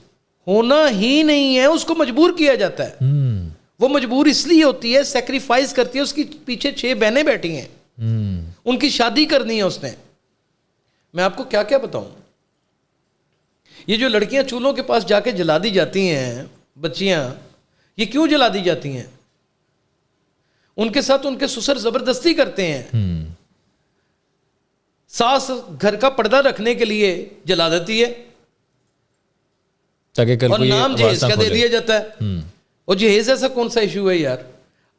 ہونا ہی نہیں ہے. اس کو مجبور کیا جاتا ہے. وہ مجبور اس لیے ہوتی ہے, سیکریفائز کرتی ہے. اس کی پیچھے 6 بہنیں بیٹھی ہیں, ان کی شادی کرنی ہے اس نے. میں آپ کو کیا کیا بتاؤں. یہ جو لڑکیاں چولہوں کے پاس جا کے جلا دی جاتی ہیں بچیاں, یہ کیوں جلا دی جاتی ہیں؟ ان کے ساتھ ان کے سسر زبردستی کرتے ہیں. ساس گھر کا پردہ رکھنے کے لیے جلا دیتی ہے تاکہ کل اور نام جہیز کا دے دیا جاتا ہے. اور جہیز ایسا کون سا ایشو ہے یار؟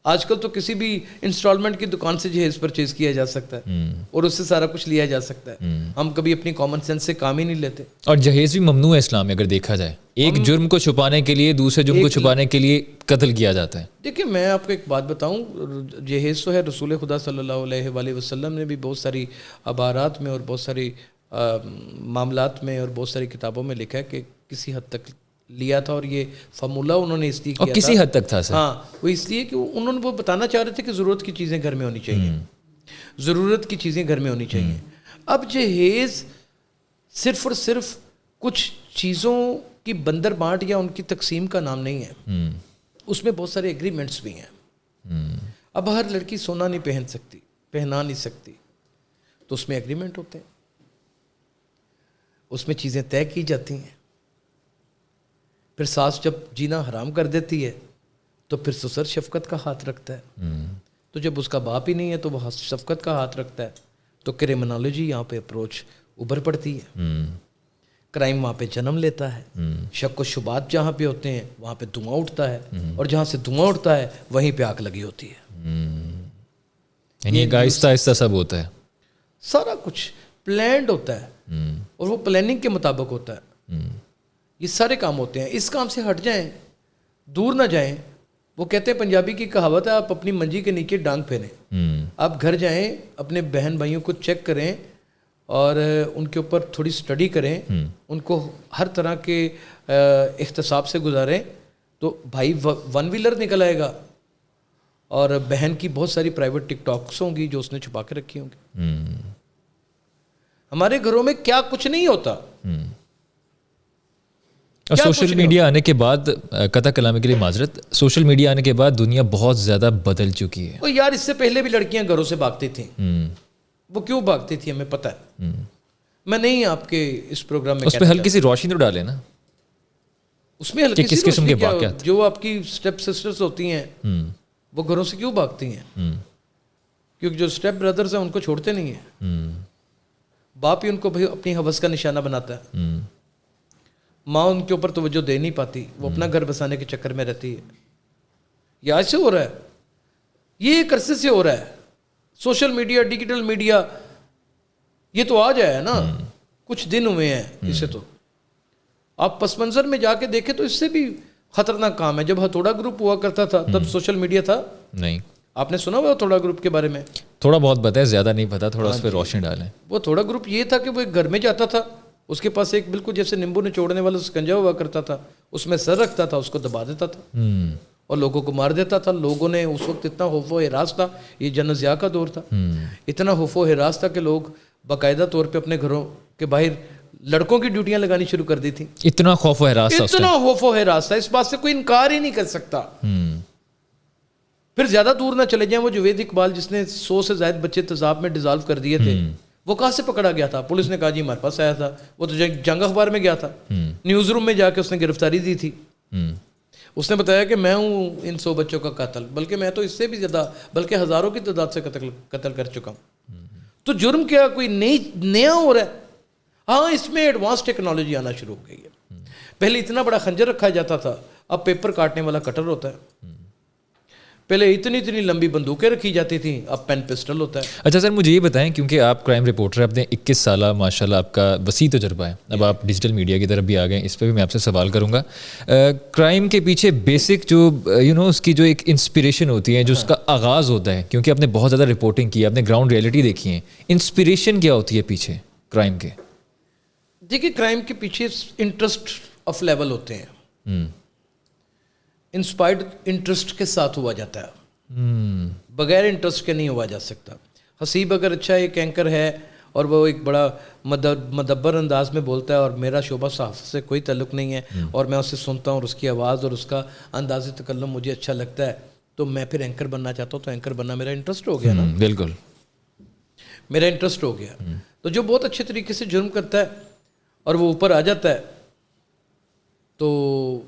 آج کل تو کسی بھی انسٹالمنٹ کی دکان سے جہیز پرچیز کیا جا سکتا ہے اور اس سے سارا کچھ لیا جا سکتا ہے. ہم کبھی اپنی کامن سینس سے کام ہی نہیں لیتے. اور جہیز بھی ممنوع ہے اسلام میں, اگر دیکھا جائے. ایک جرم کو چھپانے کے لیے دوسرے جرم کو چھپانے کے لیے قتل کیا جاتا ہے. دیکھیں میں آپ کو ایک بات بتاؤں, جہیز تو ہے, رسول خدا صلی اللہ علیہ وآلہ وسلم نے بھی بہت ساری عبارات میں اور بہت ساری معاملات میں اور بہت ساری کتابوں میں لکھا ہے کہ کسی حد تک لیا تھا. اور یہ فارمولا انہوں نے اس لیے کیا تھا, کسی حد تک تھا سر. ہاں, وہ اس لیے کہ انہوں نے وہ بتانا چاہ رہے تھے کہ ضرورت کی چیزیں گھر میں ہونی چاہیے. ضرورت کی چیزیں گھر میں ہونی چاہیے. اب جہیز صرف اور صرف کچھ چیزوں کی بندر بانٹ یا ان کی تقسیم کا نام نہیں ہے. اس میں بہت سارے ایگریمنٹس بھی ہیں. اب ہر لڑکی سونا نہیں پہن سکتی, پہنا نہیں سکتی, تو اس میں ایگریمنٹ ہوتے ہیں, اس میں چیزیں طے کی جاتی ہیں. پھر ساس جب جینا حرام کر دیتی ہے تو پھر سسر شفقت کا ہاتھ رکھتا ہے. تو جب اس کا باپ ہی نہیں ہے تو وہ شفقت کا ہاتھ رکھتا ہے. تو کرمنالوجی یہاں پہ اپروچ ابھر پڑتی ہے. کرائم وہاں پہ جنم لیتا ہے. شک و شبہات جہاں پہ ہوتے ہیں وہاں پہ دھواں اٹھتا ہے, اور جہاں سے دھواں اٹھتا ہے وہیں پہ آگ لگی ہوتی ہے. یعنی آہستہ آہستہ سب ہوتا ہے, سارا کچھ پلانڈ ہوتا ہے اور وہ پلاننگ کے مطابق ہوتا ہے. یہ سارے کام ہوتے ہیں. اس کام سے ہٹ جائیں, دور نہ جائیں. وہ کہتے ہیں پنجابی کی کہاوت ہے, آپ اپنی منجی کے نیچے ڈانگ پھیریں. آپ گھر جائیں, اپنے بہن بھائیوں کو چیک کریں اور ان کے اوپر تھوڑی سٹڈی کریں, ان کو ہر طرح کے احتساب سے گزاریں. تو بھائی 1 ویلر نکل آئے گا اور بہن کی بہت ساری پرائیویٹ ٹک ٹاکس ہوں گی جو اس نے چھپا کے رکھی ہوں گی. ہمارے گھروں میں کیا کچھ نہیں ہوتا. اور سوشل میڈیا آنے کے بعد, قطع کلامی کے لیے معذرت, سوشل میڈیا آنے کے بعد دنیا بہت زیادہ بدل چکی ہے. یار اس سے پہلے بھی لڑکیاں گھروں سے بھاگتی تھیں. وہ کیوں بھاگتی تھی ہمیں پتہ ہے. میں نہیں آپ کے اس پروگرام میں اس پہ ہلکی سی روشنی تو ڈالے نا, اس میں ہلکی کس قسم کے واقعات جو آپ کی اسٹیپ سسٹرز ہوتی ہیں وہ گھروں سے کیوں بھاگتی ہیں؟ کیونکہ جو اسٹیپ بردرز ہیں ان کو چھوڑتے نہیں ہیں. باپ ہی ان کو اپنی ہوس کا نشانہ بناتا ہے. ماں ان کے اوپر توجہ دے نہیں پاتی, وہ اپنا گھر بسانے کے چکر میں رہتی ہے. یہ آج سے ہو رہا ہے, یہ ایک عرصے سے ہو رہا ہے. سوشل میڈیا, ڈیجیٹل میڈیا, یہ تو آج آیا ہے نا, کچھ دن ہوئے ہیں اسے. تو آپ پس منظر میں جا کے دیکھیں تو اس سے بھی خطرناک کام ہے. جب ہتھوڑا گروپ ہوا کرتا تھا تب سوشل میڈیا تھا نہیں, آپ نے سنا ہوا تھوڑا گروپ کے بارے میں؟ تھوڑا بہت بتائیں, زیادہ نہیں پتا, تھوڑا اس پہ روشنی ڈالیں. وہ تھوڑا گروپ یہ تھا کہ وہ ایک گھر میں جاتا تھا, اس کے پاس ایک بالکل جیسے نیمبو نچوڑنے والا سکنجا ہوا کرتا تھا, اس میں سر رکھتا تھا, اس کو دبا دیتا تھا اور لوگوں کو مار دیتا تھا. لوگوں نے اس وقت اتنا خوف و ہراس تھا, یہ جنت ضیاء کا دور تھا, اتنا خوف و ہراس تھا کہ لوگ باقاعدہ طور پہ اپنے گھروں کے باہر لڑکوں کی ڈیوٹیاں لگانی شروع کر دی تھیں. اتنا خوف و ہراس تھا, اتنا خوف و ہراس تھا, اس بات سے کوئی انکار ہی نہیں کر سکتا. پھر زیادہ دور نہ چلے جائیں, وہ جوید اقبال جس نے 100 سے زائد بچے تیزاب میں ڈیزالو کر دیے تھے, وہ کہاں سے پکڑا گیا تھا؟ پولیس نے کہا جی ہمارے پاس آیا تھا. وہ تو جنگ اخبار میں گیا تھا, نیوز روم میں جا کے اس نے گرفتاری دی تھی. اس نے بتایا کہ میں ہوں ان 100 بچوں کا قاتل, بلکہ میں تو اس سے بھی زیادہ, بلکہ ہزاروں کی تعداد سے قتل کر چکا ہوں. تو جرم کیا کوئی نیا ہو رہا ہے؟ ہاں, اس میں ایڈوانس ٹیکنالوجی آنا شروع ہو گئی ہے. پہلے اتنا بڑا خنجر رکھا جاتا تھا, اب پیپر کاٹنے والا کٹر ہوتا ہے. پہلے اتنی لمبی بندوقیں رکھی جاتی تھیں, اب پین پسٹل ہوتا ہے. اچھا سر, مجھے یہ بتائیں, کیونکہ آپ کرائم رپورٹر ہیں, اپنے 21 سالہ ماشاءاللہ آپ کا وسیع تجربہ ہے, اب آپ ڈیجیٹل میڈیا کی طرف بھی آ گئے, اس پہ بھی میں آپ سے سوال کروں گا. کرائم کے پیچھے بیسک جو اس کی جو ایک انسپریشن ہوتی ہے, جو اس کا آغاز ہوتا ہے, کیونکہ آپ نے بہت زیادہ رپورٹنگ کی ہے, آپ نے گراؤنڈ ریئلٹی دیکھی ہے, انسپریشن کیا ہوتی ہے پیچھے کرائم کے؟ دیکھیے, کرائم کے پیچھے انٹرسٹ آف لیول ہوتے ہیں, انسپائرڈ انٹرسٹ کے ساتھ ہوا جاتا ہے, بغیر انٹرسٹ کے نہیں ہوا جا سکتا. حسیب اگر اچھا ایک اینکر ہے اور وہ ایک بڑا مدبر انداز میں بولتا ہے, اور میرا شعبہ صحافت سے کوئی تعلق نہیں ہے, اور میں اسے سنتا ہوں اور اس کی آواز اور اس کا انداز تکلم مجھے اچھا لگتا ہے, تو میں پھر اینکر بننا چاہتا ہوں. تو اینکر بننا میرا انٹرسٹ ہو گیا نا. بالکل, میرا انٹرسٹ ہو گیا. تو جو بہت اچھے طریقے سے جرم کرتا ہے اور وہ اوپر آ جاتا ہے, تو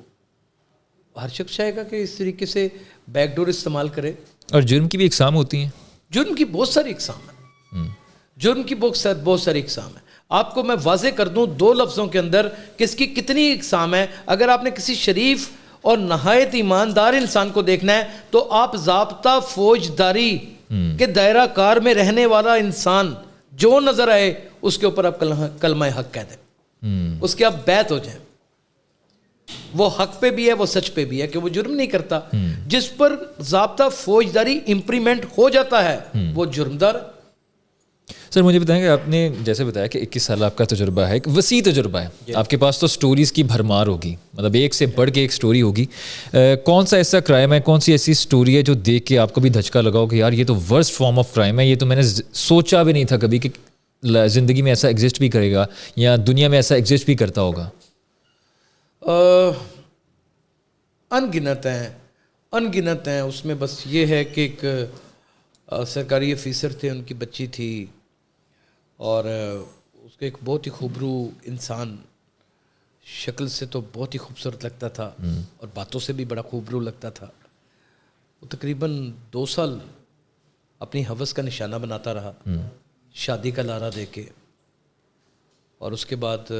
ہر شخص چاہے گا کہ اس طریقے سے بیک ڈور استعمال کرے. اور جرم کی بھی اقسام ہوتی ہیں, جرم کی بہت ساری اقسام ہیں, جرم کی بہت ساری اقسام ہیں. آپ کو میں واضح کر دوں 2 لفظوں کے اندر کہ اس کی کتنی اقسام ہیں. اگر آپ نے کسی شریف اور نہایت ایماندار انسان کو دیکھنا ہے تو آپ ضابطہ فوجداری کے دائرہ کار میں رہنے والا انسان جو نظر آئے اس کے اوپر آپ کلمہ حق کہہ دیں, اس کے آپ بیعت ہو جائیں. وہ حق پہ بھی ہے, وہ سچ پہ بھی ہے کہ وہ جرم نہیں کرتا. جس پر ضابطہ فوجداری امپلیمنٹ ہو جاتا ہے وہ جرمدار. سر مجھے بتائیں کہ آپ نے جیسے بتایا کہ 21 سال آپ کا تجربہ ہے, ایک وسیع تجربہ ہے, آپ کے پاس تو سٹوریز کی بھرمار ہوگی, مطلب ایک سے بڑھ کے ایک سٹوری ہوگی. کون سا ایسا کرائم ہے, کون سی ایسی سٹوری ہے جو دیکھ کے آپ کو بھی دھچکا لگاؤ کہ یار یہ تو ورسٹ فارم آف کرائم ہے, یہ تو میں نے سوچا بھی نہیں تھا کبھی کہ زندگی میں ایسا ایگزسٹ بھی کرے گا یا دنیا میں ایسا ایگزسٹ بھی کرتا ہوگا؟ انگنت ہیں. اس میں بس یہ ہے کہ ایک سرکاری افیسر تھے, ان کی بچی تھی, اور اس کا ایک بہت ہی خوبرو انسان, شکل سے تو بہت ہی خوبصورت لگتا تھا اور باتوں سے بھی بڑا خوبرو لگتا تھا. وہ تقریباً 2 سال اپنی ہوس کا نشانہ بناتا رہا, شادی کا لارا دے کے, اور اس کے بعد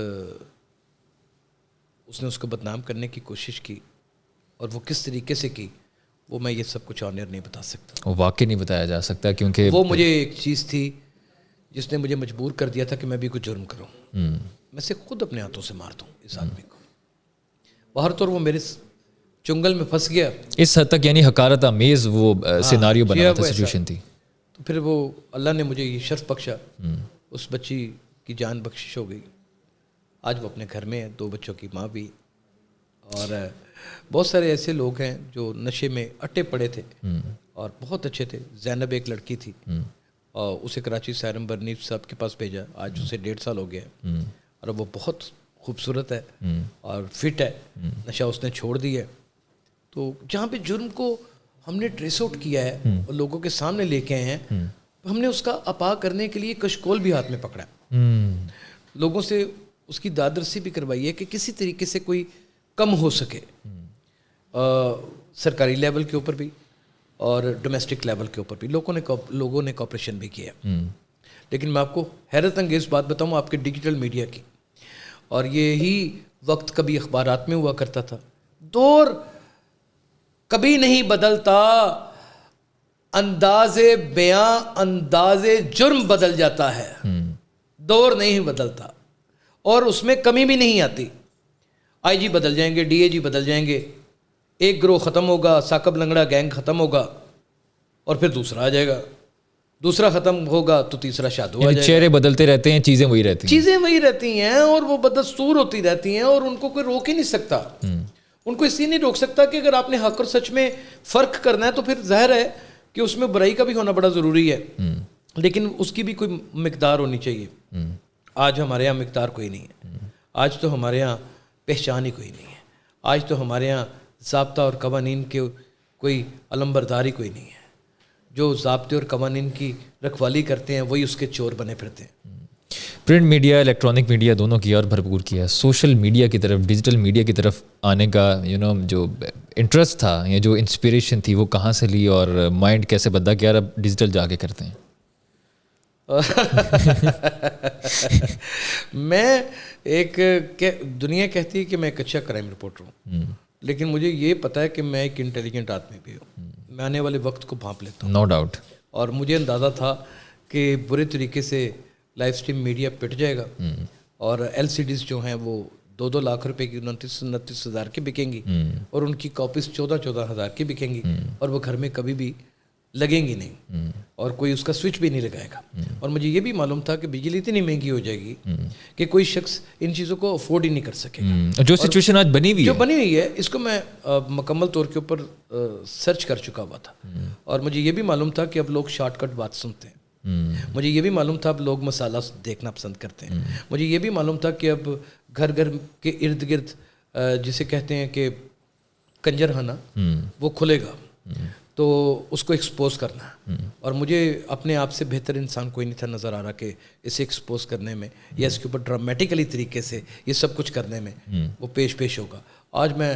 اس نے اس کو بدنام کرنے کی کوشش کی, اور وہ کس طریقے سے کی وہ میں یہ سب کچھ آنر نہیں بتا سکتا, وہ واقعی نہیں بتایا جا سکتا, کیونکہ وہ مجھے ایک چیز تھی جس نے مجھے مجبور کر دیا تھا کہ میں بھی کچھ جرم کروں. میں سے خود اپنے ہاتھوں سے مار دوں اس آدمی کو. باہر تو وہ میرے چنگل میں پھنس گیا اس حد تک, یعنی حقارت آمیز وہ سیناریو بنا تھا, سچویشن تھی. تو پھر وہ اللہ نے مجھے یہ شرف بخشا, اس بچی کی جان بخشش ہو گئی. آج وہ اپنے گھر میں ہے, 2 بچوں کی ماں بھی. اور بہت سارے ایسے لوگ ہیں جو نشے میں اٹے پڑے تھے اور بہت اچھے تھے. زینب ایک لڑکی تھی, اور اسے کراچی سیرم برنی صاحب کے پاس بھیجا, آج اسے 1.5 سال ہو گیا ہے, اور وہ بہت خوبصورت ہے اور فٹ ہے, نشہ اس نے چھوڑ دی ہے. تو جہاں پہ جرم کو ہم نے ٹریس آؤٹ کیا ہے اور لوگوں کے سامنے لے کے آئے ہیں, ہم نے اس کا اپا کرنے کے لیے کشکول بھی ہاتھ میں پکڑا ہے, لوگوں سے اس کی دادرسی بھی کروائی ہے کہ کسی طریقے سے کوئی کم ہو سکے, سرکاری لیول کے اوپر بھی اور ڈومیسٹک لیول کے اوپر بھی لوگوں نے کوپریشن بھی کیا. لیکن میں آپ کو حیرت انگیز بات بتاؤں آپ کے ڈیجیٹل میڈیا کی, اور یہی وقت کبھی اخبارات میں ہوا کرتا تھا, دور کبھی نہیں بدلتا, انداز بیاں انداز جرم بدل جاتا ہے, دور نہیں بدلتا, اور اس میں کمی بھی نہیں آتی. آئی جی بدل جائیں گے, ڈی اے جی بدل جائیں گے, ایک گروہ ختم ہوگا, ثاقب لنگڑا گینگ ختم ہوگا, اور پھر دوسرا آ جائے گا, دوسرا ختم ہوگا تو تیسرا شادو آ جائے گا. چہرے بدلتے رہتے ہیں, چیزیں وہی رہتی ہیں. چیزیں وہی رہتی ہیں اور وہ بدستور ہوتی رہتی ہیں, اور ان کو کوئی روک ہی نہیں سکتا. ان کو اس لیے نہیں روک سکتا کہ اگر آپ نے حق اور سچ میں فرق کرنا ہے تو پھر ظاہر ہے کہ اس میں برائی کا بھی ہونا بڑا ضروری ہے, لیکن اس کی بھی کوئی مقدار ہونی چاہیے. آج ہمارے یہاں مقدار کوئی نہیں ہے, آج تو ہمارے یہاں پہچان ہی کوئی نہیں ہے, آج تو ہمارے یہاں ضابطہ اور قوانین کے کوئی علمبرداری کوئی نہیں ہے. جو ضابطے اور قوانین کی رکھوالی کرتے ہیں وہی اس کے چور بنے پھرتے ہیں. پرنٹ میڈیا, الیکٹرانک میڈیا دونوں کی اور بھرپور کیا. سوشل میڈیا کی طرف, ڈیجیٹل میڈیا کی طرف آنے کا جو انٹرسٹ تھا یا جو انسپریشن تھی وہ کہاں سے لی, اور مائنڈ کیسے بدلا کہ یار اب ڈیجیٹل جا کے کرتے ہیں؟ میں ایک دنیا کہتی ہے کہ میں ایک اچھا کرائم رپورٹر ہوں, لیکن مجھے یہ پتہ ہے کہ میں ایک انٹیلیجنٹ آدمی بھی ہوں. میں آنے والے وقت کو بھانپ لیتا ہوں, نو ڈاؤٹ. اور مجھے اندازہ تھا کہ برے طریقے سے لائیو اسٹریم میڈیا پٹ جائے گا, اور ایل سی ڈیز جو ہیں وہ 2-2 لاکھ روپے کی 29-29 ہزار کی بکیں گی, اور ان کی کاپیز 14-14 ہزار کی بکیں گی, اور وہ گھر میں کبھی بھی لگیں گی نہیں, اور کوئی اس کا سوئچ بھی نہیں لگائے گا. اور مجھے یہ بھی معلوم تھا کہ بجلی اتنی مہنگی ہو جائے گی کہ کوئی شخص ان چیزوں کو افورڈ ہی نہیں کر سکے گا. جو سچویشن آج بنی ہوئی ہے اس کو میں مکمل طور کے اوپر سرچ کر چکا ہوا تھا, اور مجھے یہ بھی معلوم تھا کہ اب لوگ شارٹ کٹ بات سنتے ہیں. مجھے یہ بھی معلوم تھا اب لوگ مسالہ دیکھنا پسند کرتے ہیں. مجھے یہ بھی معلوم تھا کہ اب گھر گھر کے ارد گرد جسے کہتے ہیں کہ کنجر خانہ وہ کھلے گا, تو اس کو ایکسپوز کرنا ہے. اور مجھے اپنے آپ سے بہتر انسان کوئی نہیں تھا نظر آ رہا کہ اسے ایکسپوز کرنے میں یا اس کے اوپر ڈرامیٹیکلی طریقے سے یہ سب کچھ کرنے میں وہ پیش ہوگا. آج میں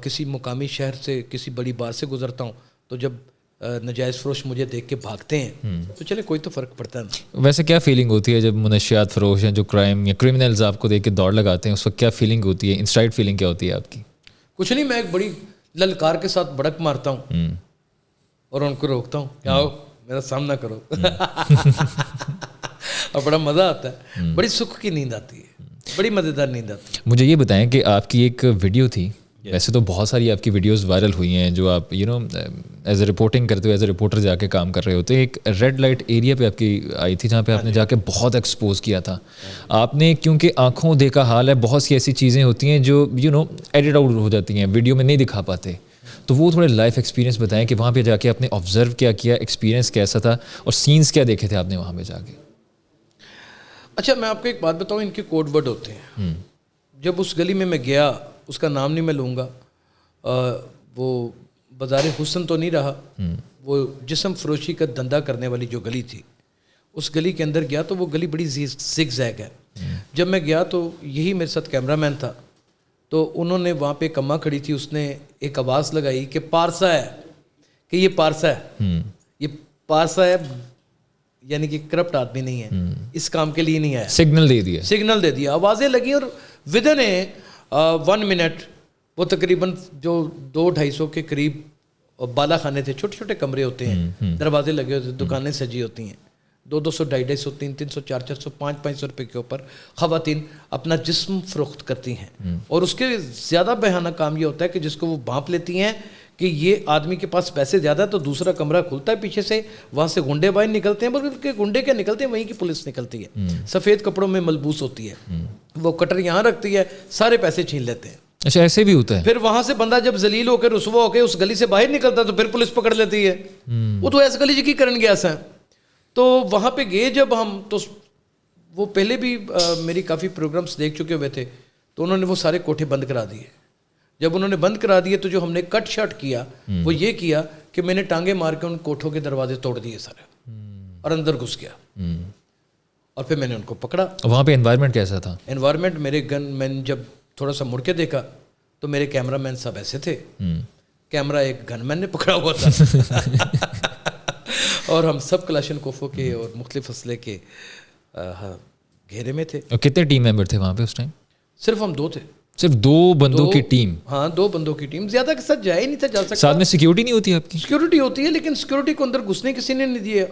کسی مقامی شہر سے کسی بڑی بار سے گزرتا ہوں تو جب نجائز فروش مجھے دیکھ کے بھاگتے ہیں تو چلے کوئی تو فرق پڑتا ہے نا. ویسے کیا فیلنگ ہوتی ہے جب منشیات فروش ہیں جو کرائم یا کرمنلز آپ کو دیکھ کے دوڑ لگاتے ہیں, اس وقت کیا فیلنگ ہوتی ہے, انسائڈ فیلنگ کیا ہوتی ہے آپ کی؟ کچھ نہیں, میں ایک بڑی للکار کے ساتھ بڑک مارتا ہوں اور ان کو روکتا ہوں کہ آؤ میرا سامنا کرو. اور بڑا مزہ آتا ہے, بڑی سکھ کی نیند آتی ہے, بڑی مزیدار نیند آتی ہے. مجھے یہ بتائیں کہ آپ کی ایک ویڈیو تھی, ویسے تو بہت ساری آپ کی ویڈیوز وائرل ہوئی ہیں جو آپ ایز اے رپورٹنگ کرتے ہوئے ایز اے رپورٹر جا کے کام کر رہے ہوتے. ایک ریڈ لائٹ ایریا پہ آپ کی آئی تھی جہاں پہ آپ نے جا کے بہت ایکسپوز کیا تھا. آپ نے, کیونکہ آنکھوں دیکھا حال ہے, بہت سی ایسی چیزیں ہوتی ہیں جو ایڈٹ آؤٹ ہو جاتی ہیں, ویڈیو میں نہیں دکھا پاتے, تو وہ تھوڑے لائف ایکسپیرینس بتائیں کہ وہاں پہ جا کے آپ نے آبزرو کیا ایکسپیرینس کیسا تھا, اور سینس کیا دیکھے تھے آپ نے وہاں پہ جا کے. اچھا میں آپ کو ایک بات بتاؤں, ان کے کوڈ ورڈ ہوتے ہیں. جب اس گلی میں گیا, اس کا نام نہیں میں لوں گا, وہ بازار حسن تو نہیں رہا, وہ جسم فروشی کا دھندا کرنے والی جو گلی تھی, اس گلی کے اندر گیا تو وہ گلی بڑی زگ زیگ ہے. جب میں گیا تو یہی میرے ساتھ کیمرہ مین تھا, تو انہوں نے وہاں پہ ایک اماں کھڑی تھی, اس نے ایک آواز لگائی کہ پارسا ہے, کہ یہ پارسا ہے, یہ پارسا ہے, یعنی کہ کرپٹ آدمی نہیں ہے, اس کام کے لیے نہیں آیا. سگنل دے دیا, آوازیں لگیں, اور ودن 1 منٹ وہ تقریباً جو 200-250 کے قریب بالا خانے تھے, چھوٹے چھوٹے کمرے ہوتے ہیں, دروازے لگے ہوتے ہیں, دکانیں سجی ہوتی ہیں, 200, 250, 300, 400, 500 روپے کے اوپر خواتین اپنا جسم فروخت کرتی ہیں. اور اس کے زیادہ بہانہ کام یہ ہوتا ہے کہ جس کو وہ بھانپ لیتی ہیں کہ یہ آدمی کے پاس پیسے زیادہ ہے, تو دوسرا کمرہ کھلتا ہے پیچھے سے, وہاں سے گنڈے باہر نکلتے ہیں, بلکہ گنڈے کیا نکلتے ہیں, وہیں کی پولیس نکلتی ہے, سفید کپڑوں میں ملبوس ہوتی ہے, وہ کٹر یہاں رکھتی ہے, سارے پیسے چھین لیتے ہیں. اچھا ایسے بھی ہوتا ہے. پھر وہاں سے بندہ جب ذلیل ہو کے رسوا ہو کے اس گلی سے باہر نکلتا ہے تو پھر پولیس پکڑ لیتی ہے. وہ تو ایسے گلی کی کرن گیا سا. تو وہاں پہ گئے جب ہم, تو وہ پہلے بھی میری کافی پروگرامز دیکھ چکے ہوئے تھے, تو انہوں نے وہ سارے کوٹھے بند کرا دیے. جب انہوں نے بند کرا دیے تو جو ہم نے کٹ شاٹ کیا وہ یہ کیا کہ میں نے ٹانگیں مار کے ان کوٹھوں کے دروازے توڑ دیے سارے, اور اندر گھس گیا, اور پھر میں نے ان کو پکڑا. وہاں پہ انوائرمنٹ کیسا تھا؟ انوائرمنٹ, میرے گن مین جب تھوڑا سا مڑ کے دیکھا تو میرے کیمرہ مین صاحب ایسے تھے, کیمرہ ایک گن مین نے پکڑا ہوا تھا, اور ہم سب کلاشن کوفوں کے اور مختلف اسلحے کے گھیرے میں تھے. اور کتنے ٹیم ممبر تھے وہاں پہ اس ٹائم؟ صرف ہم 2 تھے. صرف 2 بندوں کی ٹیم؟ ہاں 2 بندوں کی ٹیم, زیادہ کے ساتھ جا ہی نہیں تھا جا سکتا. ساتھ میں سیکیورٹی نہیں ہوتی آپ کی؟ سیکیورٹی ہوتی ہے, لیکن سیکیورٹی کو اندر گھسنے کسی نے نہیں دیا.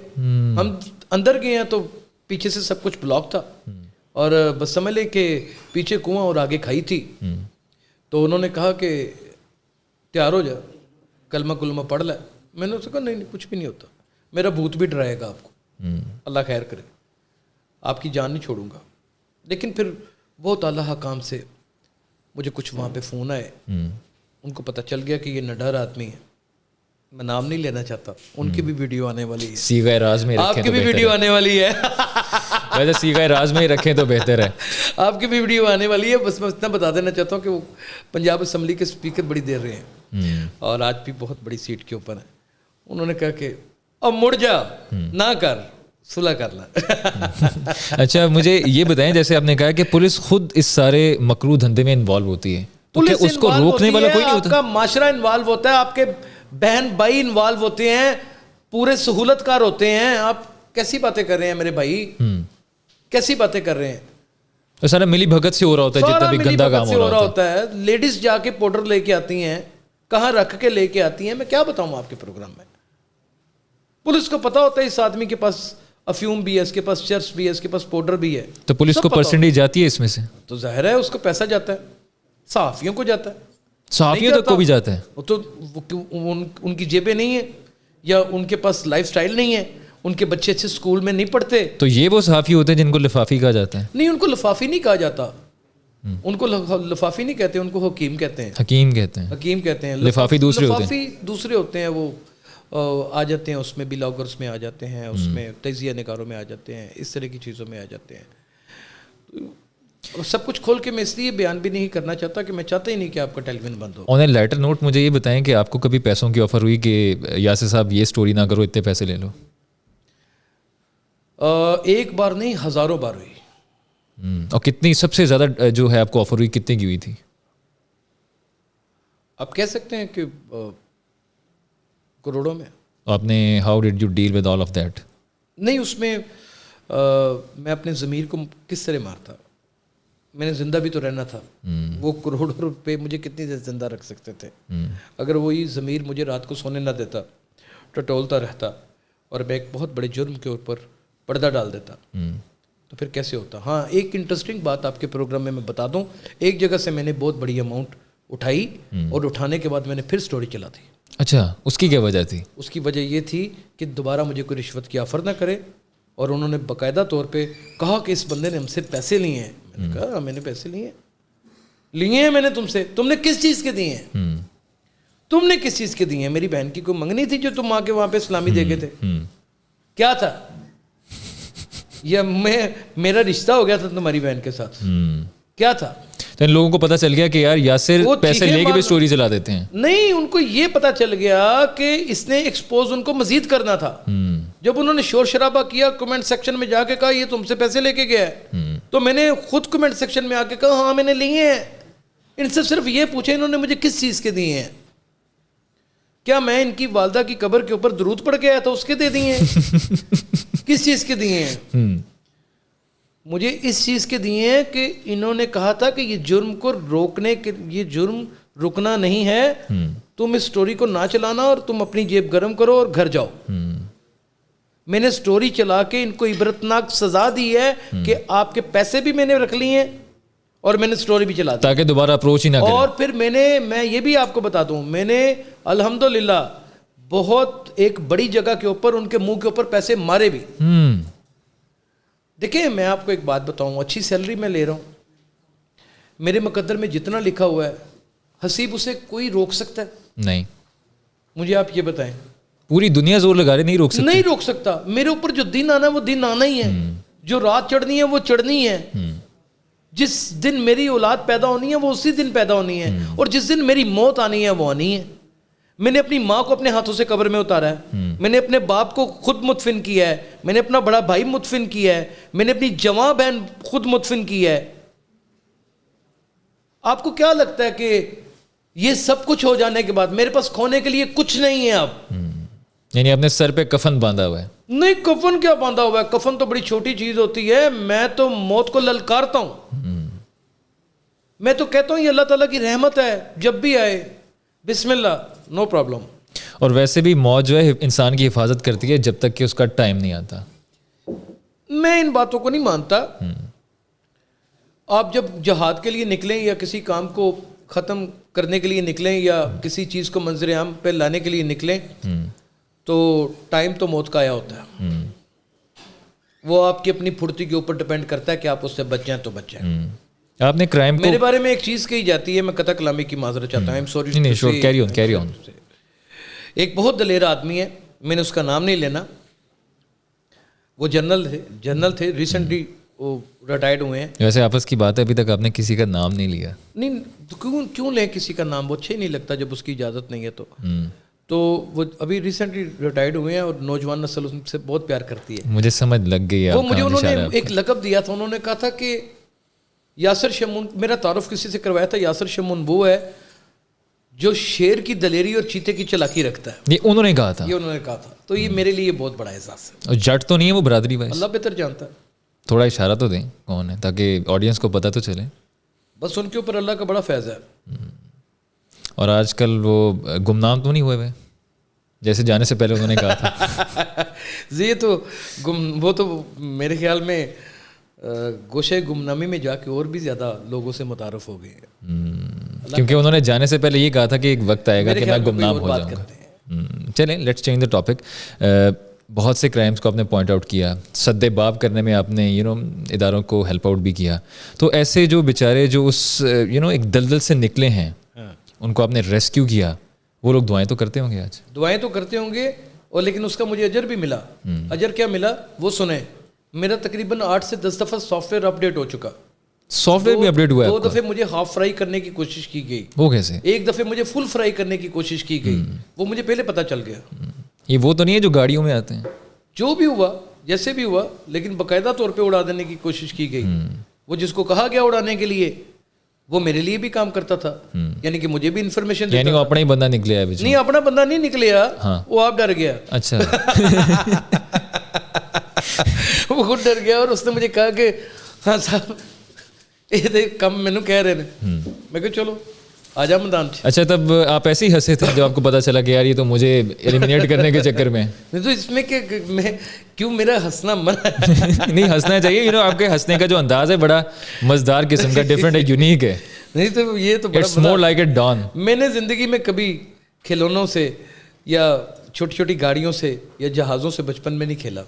ہم اندر گئے ہیں تو پیچھے سے سب کچھ بلاک تھا, اور بس سمجھ لے کہ پیچھے کنواں اور آگے کھائی تھی. تو انہوں نے کہا کہ تیار ہو جا, کلمہ کلمہ پڑھ لے, میں نے اس سے کہا نہیں کچھ بھی نہیں ہوتا, میرا بھوت بھی ڈرائے گا آپ کو, اللہ خیر کرے, آپ کی جان نہیں چھوڑوں گا. لیکن پھر بہت اعلیٰ حکام سے مجھے کچھ وہاں پہ فون آئے, ان کو پتہ چل گیا کہ یہ نڈر آدمی ہے, میں نام نہیں لینا چاہتا, ان کی بھی ویڈیو آنے والی ہے, سیغہ راز میں آپ کی بھی ویڈیو آنے والی ہے. ویسے سیغہ راز میں ہی رکھیں تو بہتر ہے. آپ کی بھی ویڈیو آنے والی ہے. بس میں اتنا بتا دینا چاہتا ہوں کہ وہ پنجاب اسمبلی کے اسپیکر بڑی دیر رہے ہیں اور آج بھی بہت بڑی سیٹ کے اوپر ہیں. انہوں نے کہا کہ اب مڑ جا, نہ کر, صلح کر لا. اچھا مجھے یہ بتائیں, جیسے آپ نے کہا کہ پولیس خود اس سارے مکروہ دھندے میں انوالو ہوتی ہے, تو کیا اس کو روکنے والا کوئی نہیں ہوتا؟ آپ کا معاشرہ انوالو ہوتا ہے, آپ کے بہن بھائی انوالو ہوتے ہیں, پورے سہولت کار ہوتے ہیں. آپ کیسی باتیں کر رہے ہیں میرے بھائی, کیسی باتیں کر رہے ہیں؟ تو سارا ملی بھگت سے ہو رہا ہوتا ہے, جتنا بھی گندا کام ہو رہا ہوتا ہے. لیڈیز جا کے پاؤڈر لے کے آتی ہیں, کہاں رکھ کے لے کے آتی ہیں, میں کیا بتاؤں آپ کے پروگرام میں. پولیس کو پتا ہوتا ہے اس آدمی کے پاس افیوم بھی ہے, اس کے پاس چرس بھی ہے, اس کے پاس پاؤڈر بھی ہے. تو پولیس کو پرسنٹیج جاتی ہے اس میں سے؟ تو ظاہر ہے اس کو پیسہ جاتا ہے, صحافیوں کو جاتا ہے, صحافیوں تک کو بھی جاتا ہے. تو ان کی جیبیں نہیں ہیں, یا ان کے پاس لائف سٹائل نہیں ہے, ان کے بچے اچھے اسکول میں نہیں پڑھتے. تو یہ وہ صحافی ہوتے ہیں جن کو لفافی کہا جاتا ہے؟ نہیں, ان کو لفافی نہیں کہا جاتا, ان کو لفافی نہیں کہتے, ان کو حکیم کہتے ہیں. حکیم کہتے ہیں, حکیم کہتے ہیں. لفافی دوسرے ہوتے ہیں. لفافی دوسرے ہوتے ہیں, وہ آ جاتے ہیں اس میں, بلاگرس میں آ جاتے ہیں, اس میں تجزیہ نگاروں میں آ جاتے ہیں, اس طرح کی چیزوں میں آ جاتے ہیں. سب کچھ کھول کے میں اس لیے بیان بھی نہیں کرنا چاہتا کہ میں چاہتا ہی نہیں کہ آپ کا ٹیلی ویژن بند ہو. آن اے لیٹر نوٹ مجھے یہ بتائیں کہ آپ کو کبھی پیسوں کی آفر ہوئی کہ یاسر صاحب یہ سٹوری نہ کرو, اتنے پیسے لے لو؟ ایک بار نہیں, ہزاروں بار ہوئی. اور کتنی سب سے زیادہ جو ہے آپ کو آفر ہوئی کتنے کی ہوئی تھی؟ آپ کہہ سکتے ہیں کہ کروڑوں میں. آپ نے how did you deal with all of that? نہیں, اس میں میں اپنے ضمیر کو کس طرح مارتا, میں نے زندہ بھی تو رہنا تھا. وہ کروڑوں روپے مجھے کتنی دیر زندہ رکھ سکتے تھے؟ اگر وہی ضمیر مجھے رات کو سونے نہ دیتا, ٹٹولتا رہتا, اور میں ایک بہت بڑے جرم کے اوپر پردہ ڈال دیتا, تو پھر کیسے ہوتا. ہاں, ایک انٹرسٹنگ بات آپ کے پروگرام میں بتا دوں. ایک جگہ سے میں نے بہت بڑی اماؤنٹ اٹھائی, اور اٹھانے کے بعد میں نے پھر سٹوری چلا دی. اچھا, اس کی کیا وجہ تھی؟ اس کی وجہ یہ تھی کہ دوبارہ مجھے کوئی رشوت کی آفر نہ کرے, اور انہوں نے باقاعدہ طور پہ کہا کہ اس بندے نے ہم سے پیسے لیے ہیں. میں نے کہا میں نے پیسے لیے ہیں میں نے تم سے. تم نے کس چیز کے دیے ہیں؟ تم نے کس چیز کے دیے ہیں؟ میری بہن کی کوئی منگنی تھی جو تم آ کے وہاں پہ اسلامی دے گئے تھے؟ کیا تھا؟ یا میرا رشتہ ہو گیا تھا تمہاری بہن کے ساتھ؟ کیا تھا؟ تو ان لوگوں کو پتہ چل گیا کہ یار یاسر پیسے لے کے بھی سٹوری چلا دیتے ہیں. نہیں, ان کو یہ پتہ چل گیا کہ اس نے ایکسپوز ان کو مزید کرنا تھا. جب انہوں نے شور شرابہ کیا, کمنٹ سیکشن میں جا کے کہا یہ تم سے پیسے لے کے گیا ہے, تو میں نے خود کمنٹ سیکشن میں آ کے کہا ہاں میں نے لیے ہیں. ان سے صرف یہ پوچھے انہوں نے مجھے کس چیز کے دیے ہیں. کیا میں ان کی والدہ کی قبر کے اوپر درود پڑھ کے آیا تھا اس کے دے دیے ہیں؟ کس چیز کے دیے ہیں؟ مجھے اس چیز کے دیے ہیں کہ انہوں نے کہا تھا کہ یہ جرم کو روکنے کے, یہ جرم رکنا نہیں ہے, تم اس سٹوری کو نہ چلانا اور تم اپنی جیب گرم کرو اور گھر جاؤ. میں نے سٹوری چلا کے ان کو عبرتناک سزا دی ہے کہ آپ کے پیسے بھی میں نے رکھ لیے ہیں اور میں نے سٹوری بھی چلا دی تاکہ دوبارہ اپروچ ہی نہ کریں. اور پھر میں یہ بھی آپ کو بتا دوں, میں نے الحمدللہ بہت ایک بڑی جگہ کے اوپر ان کے منہ کے اوپر پیسے مارے بھی. دیکھیں میں آپ کو ایک بات بتاؤں, اچھی سیلری میں لے رہا ہوں, میرے مقدر میں جتنا لکھا ہوا ہے حسیب اسے کوئی روک سکتا ہے؟ نہیں. مجھے آپ یہ بتائیں, پوری دنیا زور لگا رہے, نہیں روک سکتا. نہیں روک سکتا. میرے اوپر جو دن آنا ہے وہ دن آنا ہی ہے, جو رات چڑھنی ہے وہ چڑھنی ہے. جس دن میری اولاد پیدا ہونی ہے وہ اسی دن پیدا ہونی ہے, اور جس دن میری موت آنی ہے وہ آنی ہے. میں نے اپنی ماں کو اپنے ہاتھوں سے قبر میں اتارا ہے, میں نے اپنے باپ کو خود مدفن کیا ہے, میں نے اپنا بڑا بھائی مدفن کیا ہے, میں نے اپنی جوان بہن خود مدفن کی ہے. آپ کو کیا لگتا ہے کہ یہ سب کچھ ہو جانے کے بعد میرے پاس کھونے کے لیے کچھ نہیں ہے؟ اب یعنی اپنے سر پہ کفن باندھا ہوا ہے؟ نہیں, کفن کیا باندھا ہوا ہے, کفن تو بڑی چھوٹی چیز ہوتی ہے. میں تو موت کو للکارتا ہوں. میں تو کہتا ہوں یہ اللہ تعالیٰ کی رحمت ہے, جب بھی آئے بسم اللہ, نو پرابلم. اور ویسے بھی موت جو ہے انسان کی حفاظت کرتی ہے جب تک کہ اس کا ٹائم نہیں آتا. میں ان باتوں کو نہیں مانتا. آپ جب جہاد کے لیے نکلیں یا کسی کام کو ختم کرنے کے لیے نکلیں یا کسی چیز کو منظر عام پہ لانے کے لیے نکلیں, تو ٹائم تو موت کا آیا ہوتا ہے. وہ آپ کی اپنی پھرتی کے اوپر ڈپینڈ کرتا ہے کہ آپ اس سے بچ جائیں تو بچ جائیں. آپ نے کرائم میرے بارے میں ایک چیز کہی جاتی ہے, میں قطع کلامی کی معذرت چاہتا ہوں. Carry on. ایک بہت دلیر آدمی ہے, میں نے اس کا نام نہیں لینا, وہ جنرل تھے, ریسنٹلی وہ ریٹائرڈ ہوئے ہیں. ویسے آپس کی بات ہے, ابھی تک آپ نے کسی کا نام نہیں لیا. نہیں, کیوں لیں کسی کا نام, وہ اچھا ہی نہیں لگتا جب اس کی اجازت نہیں ہے. تو وہ ابھی ریسنٹلی ریٹائرڈ ہوئے ہیں اور نوجوان نسل ان سے بہت پیار کرتی ہے. مجھے سمجھ لگ گئی ہے. وہ مجھے انہوں نے ایک لقب دیا تھا, انہوں نے کہا تھا کہ یاسر شمون, میرا تعارف کسی سے کروایا تھا, یاسر شمون وہ ہے جو شیر کی دلیری اور چیتے کی چلاکی رکھتا ہے. یہ انہوں نے کہا تھا. تو یہ میرے لیے بہت بڑا احساس ہے. اور جٹ تو نہیں ہے وہ برادری بھائی؟ اللہ بہتر جانتا ہے. تھوڑا اشارہ تو دیں کون ہے, تاکہ آڈینس کو پتہ تو چلے. بس ان کے اوپر اللہ کا بڑا فیض ہے. اور آج کل وہ گمنام تو نہیں ہوئے ہوئے جیسے جانے سے پہلے انہوں نے کہا تھا؟ یہ تو وہ تو میرے خیال میں گوشے گمنامی میں جا کے اور بھی زیادہ لوگوں سے متعارف ہو گئے ہیں, کیونکہ انہوں نے جانے سے پہلے یہ کہا تھا کہ ایک وقت آئے گا کہ میں گمنام ہو جاؤں گا. چلیں لیٹس چینج دا ٹاپک. بہت سے کرائمز کو آپ نے پوائنٹ آؤٹ کیا, سد باب کرنے میں آپ نے اداروں کو ہیلپ آؤٹ بھی کیا. تو ایسے جو بیچارے جو اس ایک دلدل سے نکلے ہیں, ان کو آپ نے ریسکیو کیا, وہ لوگ دعائیں تو کرتے ہوں گے آج؟ دعائیں تو کرتے ہوں گے, اور لیکن اس کا مجھے اجر بھی ملا. اجر کیا ملا وہ سنیں. میرا تقریباً 8 سے 10 دفعہ سافٹ ویئر اپڈیٹ ہو چکا. سافٹ ویئر بھی اپڈیٹ ہوا ہے؟ 2 دفعے مجھے ہاف فرائی کرنے کی کوشش کی گئی. وہ کیسے؟ 1 دفعے مجھے فل فرائی کرنے کی کوشش کی گئی. وہ مجھے پہلے پتہ چل گیا. یہ وہ تو نہیں ہے جو گاڑیوں میں آتے ہیں؟ جو بھی ہوا جیسے بھی ہوا, لیکن باقاعدہ طور پہ اڑا دینے کی کوشش کی گئی. وہ جس کو کہا گیا اڑانے کے لیے وہ میرے لیے بھی کام کرتا تھا, یعنی کہ مجھے بھی انفارمیشن دیتا. یعنی وہ اپنا ہی بندہ نکلیا ہے؟ نہیں, اپنا بندہ نہیں نکلیا, وہ آپ ڈر گیا. اچھا. وہ خود ڈر گیا اور اس نے مجھے کہا کہ ہاں صاحب یہ کم مینو کہہ رہے ہیں. میں کہ چلو آ جا میدان. اچھا, تب آپ ایسے ہی ہنسے تھے جب آپ کو پتا چلا کہ یار یہ تو مجھے ایلیمینیٹ کرنے کے چکر میں؟ نہیں تو اس میں کہ میں کیوں میرا ہنسنا منع ہے؟ نہیں, ہنسنا چاہیے. آپ کے ہنسنے کا جو انداز ہے بڑا مزدار قسم کا, ڈفرینٹ ہے, یونیک ہے. نہیں تو یہ تو it's more like a don. میں نے زندگی میں کبھی کھلونوں سے یا چھوٹی چھوٹی گاڑیوں سے یا جہازوں سے بچپن میں نہیں کھیلا,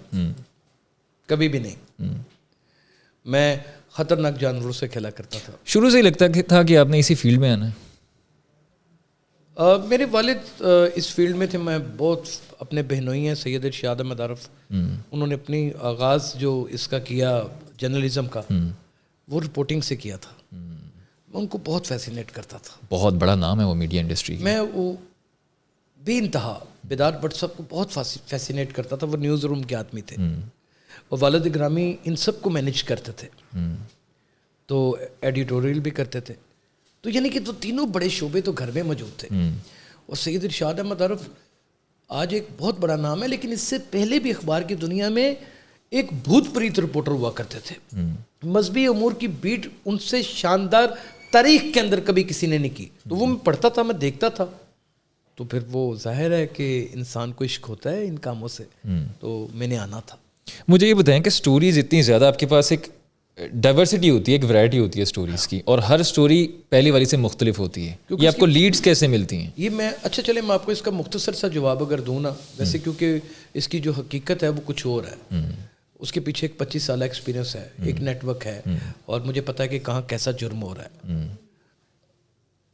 کبھی بھی نہیں. میں خطرناک جانوروں سے کھیلا کرتا تھا. شروع سے ہی لگتا تھا کہ آپ نے اسی فیلڈ میں آنا ہے؟ میرے والد اس فیلڈ میں تھے. میں بہت اپنے بہنوئی ہیں سید ارشاد احمد عارف, انہوں نے اپنی آغاز جو اس کا کیا جرنلزم کا, وہ رپورٹنگ سے کیا تھا. میں ان کو بہت فیسینیٹ کرتا تھا. بہت بڑا نام ہے وہ میڈیا انڈسٹری کی. میں وہ بے انتہا بیدار بٹ سب کو بہت فیسینیٹ کرتا تھا. وہ نیوز روم کے آدمی تھے, اور والد گرامی ان سب کو مینیج کرتے تھے, تو ایڈیٹوریل بھی کرتے تھے. تو یعنی کہ تو تینوں بڑے شعبے تو گھر میں موجود تھے. اور سید ارشاد احمد عارف آج ایک بہت بڑا نام ہے, لیکن اس سے پہلے بھی اخبار کی دنیا میں ایک بھوت پریت رپورٹر ہوا کرتے تھے. مذہبی امور کی بیٹ ان سے شاندار تاریخ کے اندر کبھی کسی نے نہیں کی. تو وہ میں پڑھتا تھا, میں دیکھتا تھا, تو پھر وہ ظاہر ہے کہ انسان کو عشق ہوتا ہے ان کاموں سے, تو میں نے آنا تھا. مجھے یہ بتائیں کہ سٹوریز اتنی زیادہ, آپ کے پاس ایک ڈائیورسٹی ہوتی ہے, ایک ورائٹی ہوتی ہے سٹوریز کی, اور ہر سٹوری پہلی والی سے مختلف ہوتی ہے. یہ آپ کو لیڈز کیسے ملتی ہیں؟ یہ میں اچھا چلے میں آپ کو اس کا مختصر سا جواب اگر دوں نا, ویسے کیونکہ اس کی جو حقیقت ہے وہ کچھ اور ہے. اس کے پیچھے ایک 25 سالہ ایکسپیرینس ہے, ایک نیٹ ورک ہے, اور مجھے پتا ہے کہ کہاں کیسا جرم ہو رہا ہے.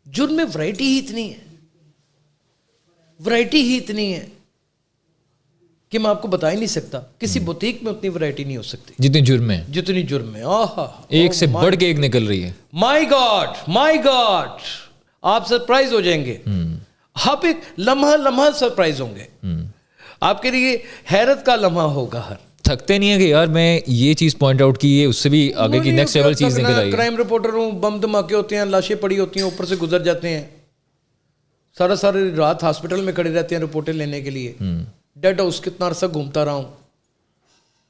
جرم میں ورائٹی ہی اتنی ہے کہ میں آپ کو بتا ہی نہیں سکتا. کسی بوتیک میں اتنی ورائٹی نہیں ہو سکتی جتنی جرم ہے. ایک سے بڑھ کے ایک نکل رہی ہے. مائی گاڈ آپ سرپرائز ہو جائیں گے. آپ ایک لمحہ سرپرائز ہوں گے. آپ کے لیے حیرت کا لمحہ ہوگا. ہر تھکتے نہیں ہے کہ یار میں یہ چیز پوائنٹ آؤٹ کی ہے, اس سے بھی آگے کی نیکسٹ لیول چیز نکل آئی. کرائم رپورٹر ہوں, بم دھماکے ہوتے ہیں, لاشیں پڑی ہوتی ہیں, اوپر سے گزر جاتے ہیں, ساری رات ہاسپٹل میں کھڑے رہتے ہیں رپورٹیں لینے کے لیے. ڈیڈ ہاؤس کتنا عرصہ گھومتا رہا ہوں,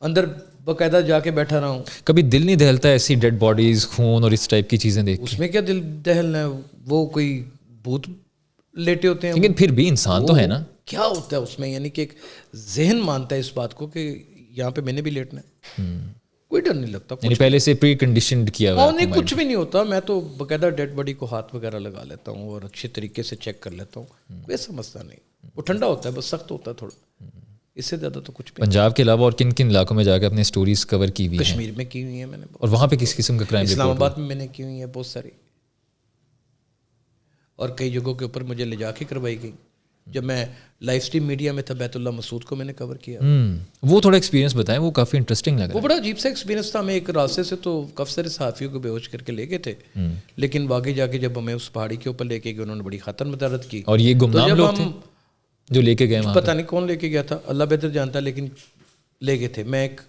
اندر باقاعدہ جا کے بیٹھا رہا ہوں. کبھی دل نہیں دہلتا ایسی ڈیڈ باڈیز, خون اور اس ٹائپ کی چیزیں دیکھ کے؟ اس میں کیا دل دہلنا ہے, وہ کوئی بھوت لیٹے ہوتے ہیں. لیکن پھر بھی انسان تو ہے نا. کیا ہوتا ہے اس میں, یعنی کہ ایک ذہن مانتا ہے اس بات کو کہ یہاں پہ میں نے بھی لیٹنا ہے. کوئی ڈر نہیں لگتا. یعنی پہلے سے پری کنڈیشنڈ کیا ہوا ہے. نہیں, کچھ بھی نہیں ہوتا. میں تو باقاعدہ ڈیڈ باڈی کو ہاتھ وغیرہ لگا لیتا ہوں اور اچھے طریقے سے چیک کر لیتا ہوں. کوئی ایسا مسئلہ نہیں. وہ ٹھنڈا ہوتا ہے, بس سخت ہوتا ہے تھوڑا, اس سے زیادہ تو کچھ بھی. پنجاب کے علاوہ اور کن کن علاقوں میں جا کے اپنے اسٹوریز کور کی ہوئی ہیں؟ کشمیر میں کی ہوئی ہیں میں نے, اور وہاں پہ کس قسم کا کرائم؟ اسلام آباد میں نے کی ہوئی ہیں بہت ساری, اور کئی جگہوں کے اوپر مجھے لے جا کے کروائی گئی. جب میں لائیو اسٹریم میڈیا میں تھا, بیت اللہ مسعود کو میں نے کور کیا. وہ تھوڑا ایکسپیرینس بتائیں, وہ کافی انٹرسٹنگ لگا. وہ بڑا عجیب سا ایکسپیرینس تھا. ہمیں ایک راستے سے تو کافی سارے صحافیوں کو بے ہوش کر کے لے گئے تھے, لیکن واقعی جا کے جب ہمیں اس پہاڑی کے اوپر لے کے گئے, انہوں نے بڑی خطر مدارت کی. اور یہ گمنام لوگ تھے جو لے کے گئے وہاں؟ پتہ نہیں کون لے کے گیا تھا, اللہ بہتر جانتا, لیکن لے گئے تھے. میں ایک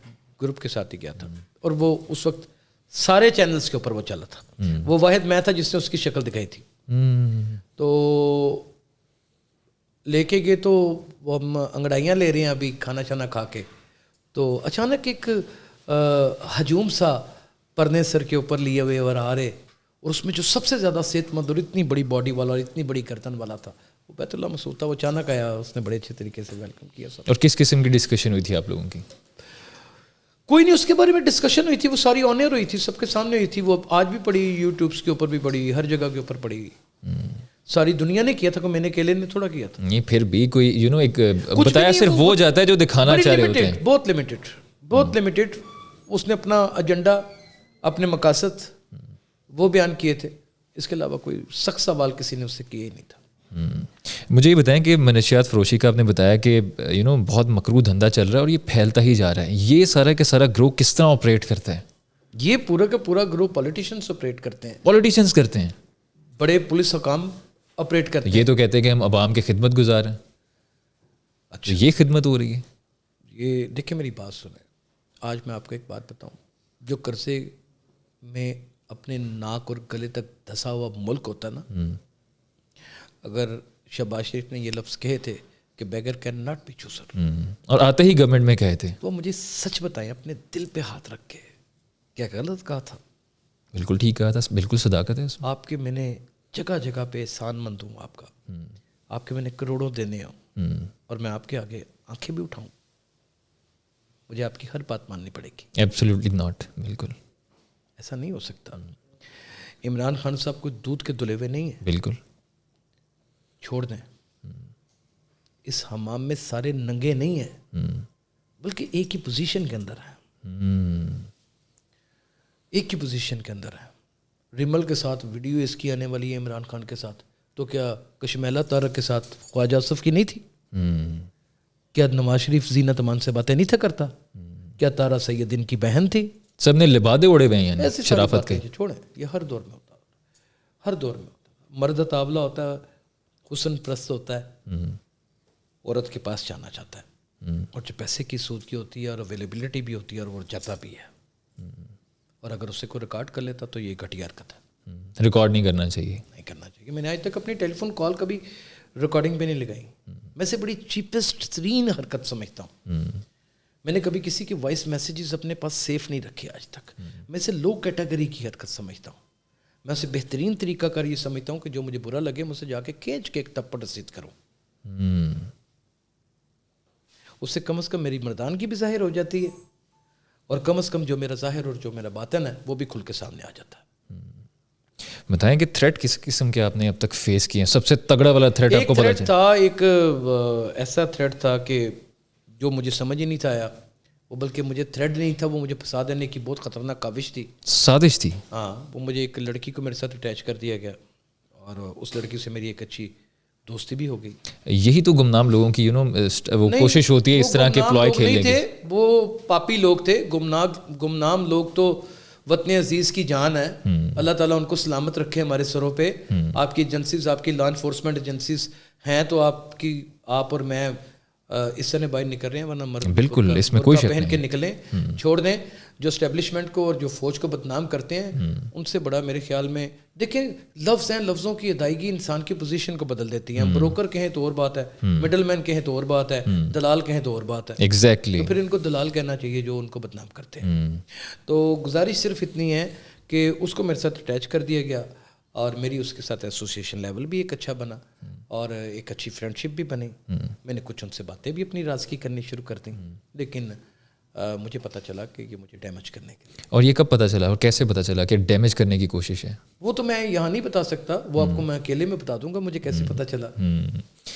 گروپ کے ساتھ ہی گیا تھا, اور وہ اس وقت سارے چینلز کے اوپر وہ چلا تھا. وہ واحد میں تھا جس نے اس کی شکل دکھائی تھی. تو لے کے گئے تو وہ ہم انگڑائیاں لے رہے ہیں ابھی کھانا چھانا کھا کے, تو اچانک ایک ہجوم سا پرنے سر کے اوپر لیے ہوئے اور آ رہے, اور اس میں جو سب سے زیادہ صحت مند اور اتنی بڑی باڈی والا اور اتنی بڑی گردن والا تھا, وہ بیت اللہ مسعود تھا. وہ اچانک آیا, اس نے بڑے اچھے طریقے سے ویلکم کیا سب. اور کس قسم کی ڈسکشن ہوئی تھی آپ لوگوں کی؟ کوئی نہیں, اس کے بارے میں ڈسکشن ہوئی تھی, وہ ساری آنر ہوئی تھی, سب کے سامنے ہوئی تھی. وہ آج بھی پڑی, یوٹیوبس کے اوپر بھی پڑی, ہر جگہ کے اوپر پڑی. ساری دنیا نے کیا تھا, کوئی میں نے اکیلے نے تھوڑا کیا تھا. نہیں, پھر بھی کوئی ایک بتایا صرف وہ جاتا ہے جو دکھانا چاہ رہے ہوتے ہیں. بہت لمیٹڈ. اس نے اپنا ایجنڈا, اپنے مقاصد وہ بیان کیے تھے. اس کے علاوہ کوئی سخت سوال کسی نے اس سے کیا ہی نہیں تھا. مجھے یہ بتائیں کہ منشیات فروشی کا آپ نے بتایا کہ بہت مکروہ دھندا چل رہا ہے اور یہ پھیلتا ہی جا رہا ہے. یہ سارا کا سارا گروہ کس طرح آپریٹ کرتا ہے؟ یہ پورا کا پورا گروہ پولیٹیشینس آپریٹ کرتے ہیں. پولیٹیشینس کرتے ہیں, بڑے پولیس حکام آپریٹ کرتے ہیں. یہ تو کہتے ہیں کہ ہم عوام کی خدمت گزار ہیں. اچھا, یہ خدمت ہو رہی ہے. یہ دیکھیں میری بات سنیں, آج میں آپ کو ایک بات بتاؤں. جو قرضے میں اپنے ناک اور گلے تک دھسا ہوا ملک ہوتا ہے نا, اگر شہباز شریف نے یہ لفظ کہے تھے کہ beggar can not be chooser, اور آتے ہی گورنمنٹ میں کہے تھے, تو مجھے سچ بتائیں اپنے دل پہ ہاتھ رکھ کے, کیا غلط کہا تھا؟ بالکل ٹھیک کہا تھا, بالکل صداقت ہے اس میں. آپ کے میں نے جگہ جگہ پہ احسان مند ہوں آپ کا, آپ کے میں نے کروڑوں دینے ہوں, اور میں آپ کے آگے آنکھیں بھی اٹھاؤں, مجھے آپ کی ہر بات ماننی پڑے گی. Absolutely not. بالکل ایسا نہیں ہو سکتا. عمران خان صاحب کوئی دودھ کے دلے ہوئے نہیں ہیں. بالکل چھوڑ دیں, اس حمام میں سارے ننگے نہیں ہیں, بلکہ ایک ہی پوزیشن کے اندر ہیں. ایک ہی پوزیشن کے اندر ہے. ریمل کے ساتھ ویڈیو اس کی آنے والی ہے عمران خان کے ساتھ, تو کیا کشمیلا طارق کے ساتھ خواجہ اصف کی نہیں تھی؟ کیا نواز شریف زینت امان سے باتیں نہیں تھا کرتا؟ کیا تارا سید ان کی بہن تھی؟ سب نے لبادے اڑے ہوئے ہیں شرافت کے. چھوڑیں, یہ ہر دور میں ہوتا ہے, ہر دور میں ہوتا ہے. مرد طاولہ ہوتا ہے, حسن پرست ہوتا ہے, عورت کے پاس جانا چاہتا ہے, اور جو پیسے کی سودگی ہوتی ہے اور اویلیبلٹی بھی ہوتی ہے, اور وہ جاتا بھی ہے. اور اگر اسے کوئی ریکارڈ کر لیتا تو یہ گھٹیا حرکت ہے. ریکارڈ نہیں کرنا چاہیے. نہیں کرنا چاہیے. میں نے آج تک اپنی ٹیلی فون کال کبھی ریکارڈنگ پہ نہیں لگائی. میں سے بڑی چیپسٹ ترین حرکت سمجھتا ہوں. میں نے کبھی کسی کے وائس میسیجز اپنے پاس سیف نہیں رکھے آج تک. میں اسے لو کیٹیگری کی حرکت سمجھتا ہوں. میں اسے بہترین طریقہ کار یہ سمجھتا ہوں کہ جو مجھے برا لگے میں اسے جا کے کھینچ کے ایک تپڑ رسید کروں. اس سے کم از کم میری مردانگی بھی ظاہر ہو جاتی ہے, اور کم از کم جو میرا ظاہر اور جو میرا باطن ہے وہ بھی کھل کے سامنے آ جاتا ہے. بتائیں کہ تھریٹ کس قسم کے آپ نے اب تک فیس کیے ہیں؟ سب سے تگڑا والا تھریٹ آپ کو پتا چلا؟ تھا ایک ایسا تھریٹ تھا کہ جو مجھے سمجھ ہی نہیں تھا آیا, وہ بلکہ مجھے تھریٹ نہیں تھا, وہ مجھے پھنسا دینے کی بہت خطرناک کاوش تھی. سازش تھی. ہاں, وہ مجھے ایک لڑکی کو میرے ساتھ اٹیچ کر دیا گیا, اور اس لڑکی سے میری ایک اچھی دوستی بھی ہو گئی. یہی تو گمنام لوگوں کی وہ کوشش ہوتی ہے اس طرح کے پلوائے کھیلنے کی. وہ پاپی لوگ تھے. گمنام لوگ تو وطن عزیز کی جان ہے. اللہ تعالیٰ ان کو سلامت رکھے ہمارے سروں پہ. آپ کی ایجنسیز, آپ کی لا انفورسمنٹ ایجنسیز ہیں تو آپ اور میں اس سے باہر نکل رہے ہیں, ورنہ مرد بالکل اس میں کوئی شک پہن کے نکلیں. چھوڑ دیں جو اسٹیبلشمنٹ کو اور جو فوج کو بدنام کرتے ہیں, ان سے بڑا میرے خیال میں دیکھیں لفظ ہیں, لفظوں کی ادائیگی انسان کی پوزیشن کو بدل دیتی ہیں. بروکر کہیں تو اور بات ہے, مڈل مین کہیں تو اور بات ہے, دلال کہیں تو اور بات ہے. ایگزیکٹلی. تو پھر ان کو دلال کہنا چاہیے جو ان کو بدنام کرتے ہیں. تو گزارش صرف اتنی ہے کہ اس کو میرے ساتھ اٹیچ کر دیا گیا, اور میری اس کے ساتھ ایسوسیشن لیول بھی ایک اچھا بنا, اور ایک اچھی فرینڈ شپ بھی بنی. میں نے کچھ ان سے باتیں بھی اپنی رازکی کرنی شروع کر دیں, لیکن مجھے پتہ چلا کہ یہ مجھے ڈیمیج کرنے کے لیے. اور یہ کب پتہ چلا اور کیسے پتہ چلا کہ ڈیمیج کرنے کی کوشش ہے؟ وہ تو میں یہاں نہیں بتا سکتا, وہ آپ کو میں اکیلے میں بتا دوں گا مجھے کیسے پتہ چلا.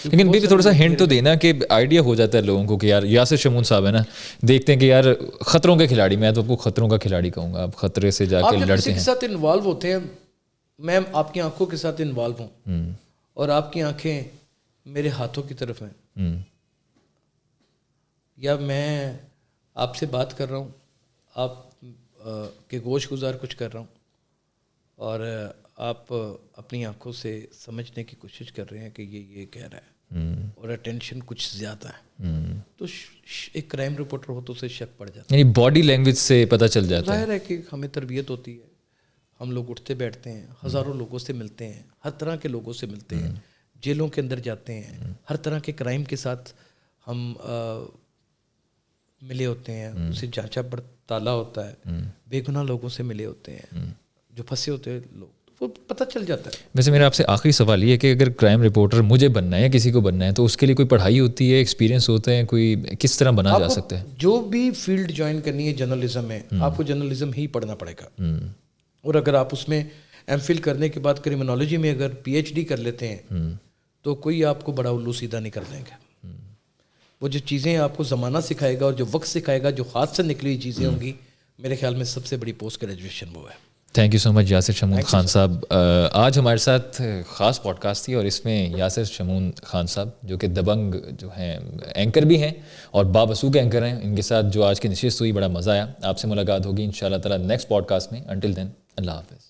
لیکن بھی تھوڑا سا ہنٹ تو دینا کہ آئیڈیا ہو جاتا ہے لوگوں کو کہ یار یاسر شمون صاحب ہے نا, دیکھتے ہیں کہ یار خطروں کے کھلاڑی, میں تو آپ کو خطروں کا کھلاڑی کہوں گا, آپ خطرے سے جا کے لڑتے ہیں. کے ساتھ انوالو ہوتے ہیں, میں آپ کی آنکھوں کے ساتھ انوالو ہوں اور آپ کی آنکھیں میرے ہاتھوں کی طرف ہیں, یا میں آپ سے بات کر رہا ہوں, آپ کے گوش گزار کچھ کر رہا ہوں, اور آپ اپنی آنکھوں سے سمجھنے کی کوشش کر رہے ہیں کہ یہ کہہ رہا ہے, اور اٹینشن کچھ زیادہ ہے, تو ایک کرائم رپورٹر ہو تو اسے شک پڑ جاتا ہے. یعنی باڈی لینگویج سے پتہ چل جاتا ہے. ظاہر ہے کہ ہمیں تربیت ہوتی ہے, ہم لوگ اٹھتے بیٹھتے ہیں, ہزاروں لوگوں سے ملتے ہیں, ہر طرح کے لوگوں سے ملتے ہیں, جیلوں کے اندر جاتے ہیں, ہر طرح کے کرائم کے ساتھ ہم ملے ہوتے ہیں, اسے جانچا پڑتالا ہوتا ہے, بے گناہ لوگوں سے ملے ہوتے ہیں, جو پھنسے ہوتے ہیں لوگ, وہ پتہ چل جاتا ہے. ویسے میرا آپ سے آخری سوال یہ ہے کہ اگر کرائم رپورٹر مجھے بننا ہے یا کسی کو بننا ہے تو اس کے لیے کوئی پڑھائی ہوتی ہے, ایکسپیرینس ہوتے ہیں, کوئی کس طرح بنا جا سکتا ہے؟ جو بھی فیلڈ جوائن کرنی ہے جرنلزم میں, آپ کو جرنلزم ہی پڑھنا پڑے گا, اور اگر آپ اس میں ایم فل کرنے کے بعد کرمنالوجی میں اگر پی ایچ ڈی کر لیتے ہیں تو کوئی آپ کو بڑا الو سیدھا نہیں کر دیں گے. وہ جو چیزیں آپ کو زمانہ سکھائے گا اور جو وقت سکھائے گا, جو ہاتھ سے نکلی چیزیں ہوں گی, میرے خیال میں سب سے بڑی پوسٹ گریجویشن وہ ہے. تھینک یو سو مچ یاسر شمون خان صاحب. آج ہمارے ساتھ خاص پوڈ کاسٹ تھی اور اس میں یاسر شمون خان صاحب جو کہ دبنگ جو ہیں اینکر بھی ہیں اور بابسوخ اینکر ہیں, ان کے ساتھ جو آج کی نشست ہوئی بڑا مزہ آیا. آپ سے ملاقات ہوگی انشاءاللہ تعالی نیکسٹ پوڈ کاسٹ میں. انٹل دین اللہ حافظ.